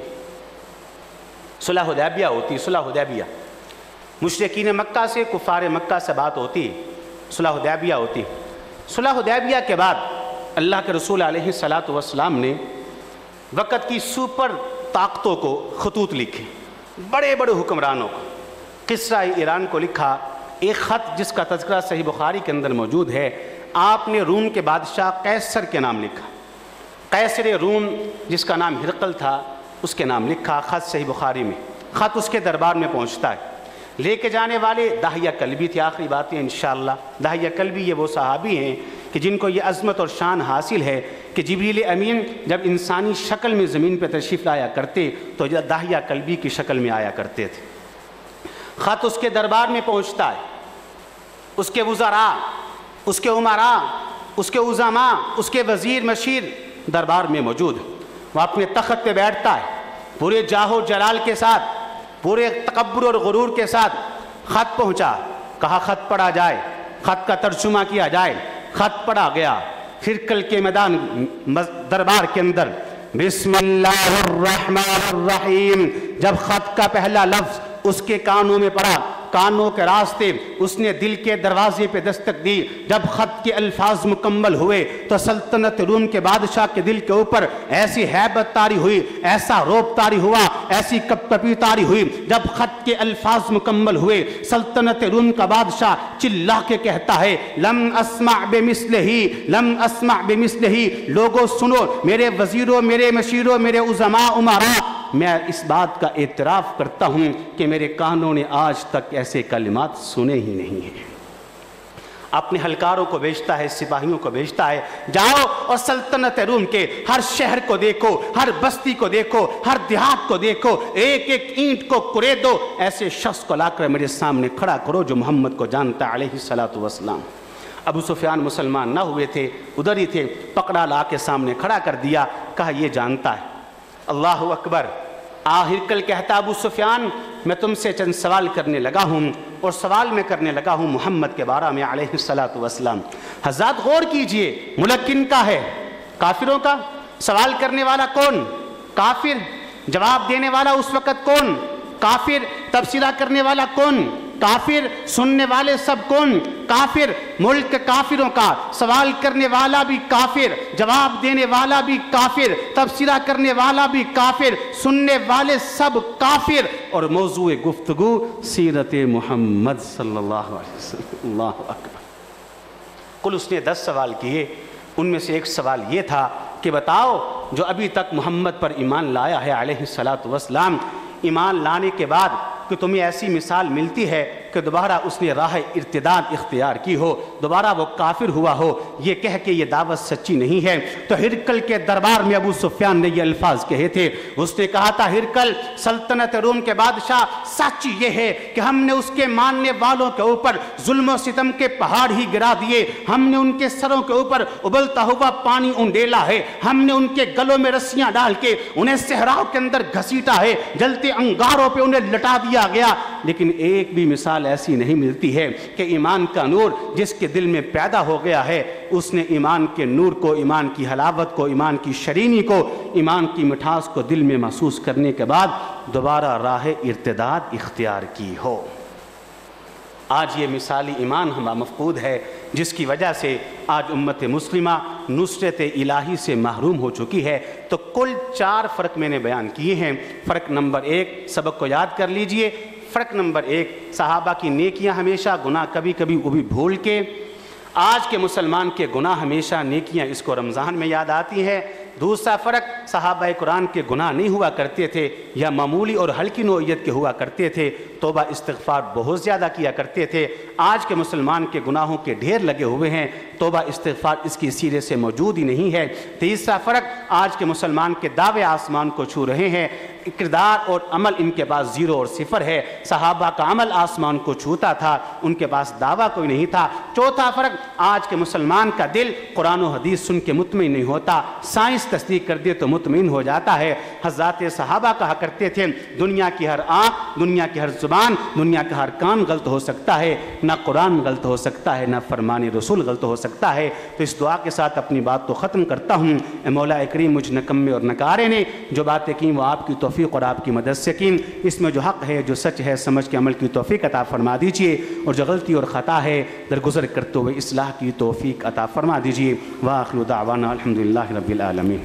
صلح حدیبیہ ہوتی، صلح حدیبیہ، مشرکین مکہ سے، کفار مکہ سے بات ہوتی، صلح حدیبیہ ہوتی۔ صلح حدیبیہ کے بعد اللہ کے رسول علیہ السلام نے وقت کی سپر طاقتوں کو خطوط لکھے، بڑے بڑے حکمرانوں کو، کسریٰ ایران کو لکھا ایک خط جس کا تذکرہ صحیح بخاری کے اندر موجود ہے۔ آپ نے روم کے بادشاہ قیصر کے نام لکھا، قیصر روم جس کا نام ہرقل تھا اس کے نام لکھا، خط صحیح بخاری میں، خط اس کے دربار میں پہنچتا ہے۔ لے کے جانے والے داہیہ کلبی تھے۔ آخری باتیں انشاءاللہ، داہیہ کلبی یہ وہ صحابی ہیں کہ جن کو یہ عظمت اور شان حاصل ہے کہ جبریل امین جب انسانی شکل میں زمین پہ تشریف لایا کرتے تو داہیہ کلبی کی شکل میں آیا کرتے تھے۔ خط اس کے دربار میں پہنچتا ہے، اس کے وزراء، اس کے عمراء، اس کے عظماء، اس کے وزیر مشیر دربار میں موجود ہیں۔ وہ اپنے تخت پہ بیٹھتا ہے، پورے جاہ و جلال کے ساتھ، پورے تکبر اور غرور کے ساتھ خط پہنچا، کہا خط پڑھا جائے، خط کا ترجمہ کیا جائے۔ خط پڑھا گیا، ہرقل کے میدان دربار کے اندر بسم اللہ الرحمن الرحیم جب خط کا پہلا لفظ اس کے کانوں میں پڑا، کانوں کے راستے اس نے دل کے دروازے پہ دستک دی۔ جب خط کے الفاظ مکمل ہوئے تو سلطنت روم کے بادشاہ کے دل کے اوپر ایسی ہیبت طاری ہوئی، ایسا روب طاری ہوا، ایسی کپکپی طاری ہوئی۔ جب خط کے الفاظ مکمل ہوئے سلطنت روم کا بادشاہ چلا کے کہتا ہے لم اسمع بمثلہ، لم اسمع بمثلہ، لوگوں سنو، میرے وزیروں، میرے مشیروں، میرے عظماء امراء، میں اس بات کا اعتراف کرتا ہوں کہ میرے کانوں نے آج تک ایسے کلمات سنے ہی نہیں ہیں۔ اپنے ہلکاروں کو بھیجتا ہے، سپاہیوں کو بھیجتا ہے، جاؤ اور سلطنت روم کے ہر شہر کو دیکھو، ہر بستی کو دیکھو، ہر دیہات کو دیکھو، ایک ایک اینٹ کو کریدو، ایسے شخص کو لا کر میرے سامنے کھڑا کرو جو محمد کو جانتا ہے علیہ السلام۔ ابو سفیان مسلمان نہ ہوئے تھے، ادھر ہی تھے، پکڑا لا کے سامنے کھڑا کر دیا، کہا یہ جانتا ہے۔ اللہ اکبر۔ ہرقل کہتا ابو سفیان میں تم سے چند سوال کرنے لگا ہوں، اور سوال میں کرنے لگا ہوں محمد کے بارے میں علیہ السلام۔ حضرات غور کیجئے، ملک کن کا ہے؟ کافروں کا؟ سوال کرنے والا کون؟ کافر۔ جواب دینے والا اس وقت کون؟ کافر۔ تبصرہ کرنے والا کون؟ کافر۔ سننے والے سب کون؟ کافر۔ ملک کافروں کا، سوال کرنے والا بھی کافر، جواب دینے والا بھی کافر، تبصرہ کرنے والا بھی کافر، سننے والے سب کافر، اور موضوع گفتگو سیرت محمد صلی اللہ علیہ وسلم۔ اللہ اکبر۔ کل اس نے 10 سوال کیے، ان میں سے ایک سوال یہ تھا کہ بتاؤ جو ابھی تک محمد پر ایمان لایا ہے علیہ السلام، ایمان لانے کے بعد کہ تمہیں ایسی مثال ملتی ہے کہ دوبارہ اس نے راہ ارتداد اختیار کی ہو، دوبارہ وہ کافر ہوا ہو، یہ کہہ کے یہ دعوت سچی نہیں ہے۔ تو ہرقل کے دربار میں ابو سفیان نے یہ الفاظ کہے تھے، اس نے کہا تھا ہرقل سلطنت روم کے بادشاہ، سچ یہ ہے کہ ہم نے اس کے ماننے والوں کے اوپر ظلم و ستم کے پہاڑ ہی گرا دیے، ہم نے ان کے سروں کے اوپر ابلتا ہوا پانی انڈیلا ہے، ہم نے ان کے گلوں میں رسیاں ڈال کے انہیں صحراؤں کے اندر گھسیٹا ہے، جلتے انگاروں پہ انہیں لٹا دیا گیا، لیکن ایک بھی مثال ایسی نہیں ملتی ہے کہ ایمان کا نور جس کے دل میں پیدا ہو گیا ہے، اس نے ایمان کے نور کو، ایمان کی حلاوت کو، ایمان کی شرینی کو، ایمان کی مٹھاس کو دل میں محسوس کرنے کے بعد دوبارہ راہ ارتداد اختیار کی ہو۔ آج یہ مثالی ایمان ہمارا مفقود ہے، جس کی وجہ سے آج امت مسلمہ نصرت الہی سے محروم ہو چکی ہے۔ تو کل 4 فرق میں نے بیان کیے ہیں۔ فرق نمبر 1 سبق کو یاد کر لیجئے۔ فرق نمبر 1 صحابہ کی نیکیاں ہمیشہ، گناہ کبھی کبھی وہ بھی بھول کے۔ آج کے مسلمان کے گناہ ہمیشہ، نیکیاں اس کو رمضان میں یاد آتی ہیں۔ دوسرا فرق، صحابہ قرآن کے گناہ نہیں ہوا کرتے تھے، یا معمولی اور ہلکی نوعیت کے ہوا کرتے تھے، توبہ استغفار بہت زیادہ کیا کرتے تھے۔ آج کے مسلمان کے گناہوں کے ڈھیر لگے ہوئے ہیں، توبہ استغفار اس کی سیرے سے موجود ہی نہیں ہے۔ تیسرا فرق، آج کے مسلمان کے دعوے آسمان کو چھو رہے ہیں، کردار اور عمل ان کے پاس 0 اور 0 ہے۔ صحابہ کا عمل آسمان کو چھوتا تھا، ان کے پاس دعویٰ کوئی نہیں تھا۔ چوتھا فرق، آج کے مسلمان کا دل قرآن و حدیث سن کے مطمئن نہیں ہوتا، سائنس تصدیق کر دے تو مطمئن ہو جاتا ہے۔ حضرات صحابہ کہا کرتے تھے دنیا کی ہر آنکھ، دنیا کی ہر زبان، دنیا کا ہر کان غلط ہو سکتا ہے، نہ قرآن غلط ہو سکتا ہے، نہ فرمان رسول غلط ہو سکتا ہے۔ تو اس دعا کے ساتھ اپنی بات کو ختم کرتا ہوں۔ اے مولا کریم، مجھ نکمے اور نکارے نے جو باتیں کیں وہ آپ کی توفیق اور آپ کی مدد سے کیں، اس میں جو حق ہے، جو سچ ہے، سمجھ کے عمل کی توفیق عطا فرما دیجئے، اور جو غلطی اور خطا ہے درگزر کرتے ہوئے اصلاح کی توفیق عطا فرما دیجئے۔ وآخر دعوانا الحمدللہ رب العالمین۔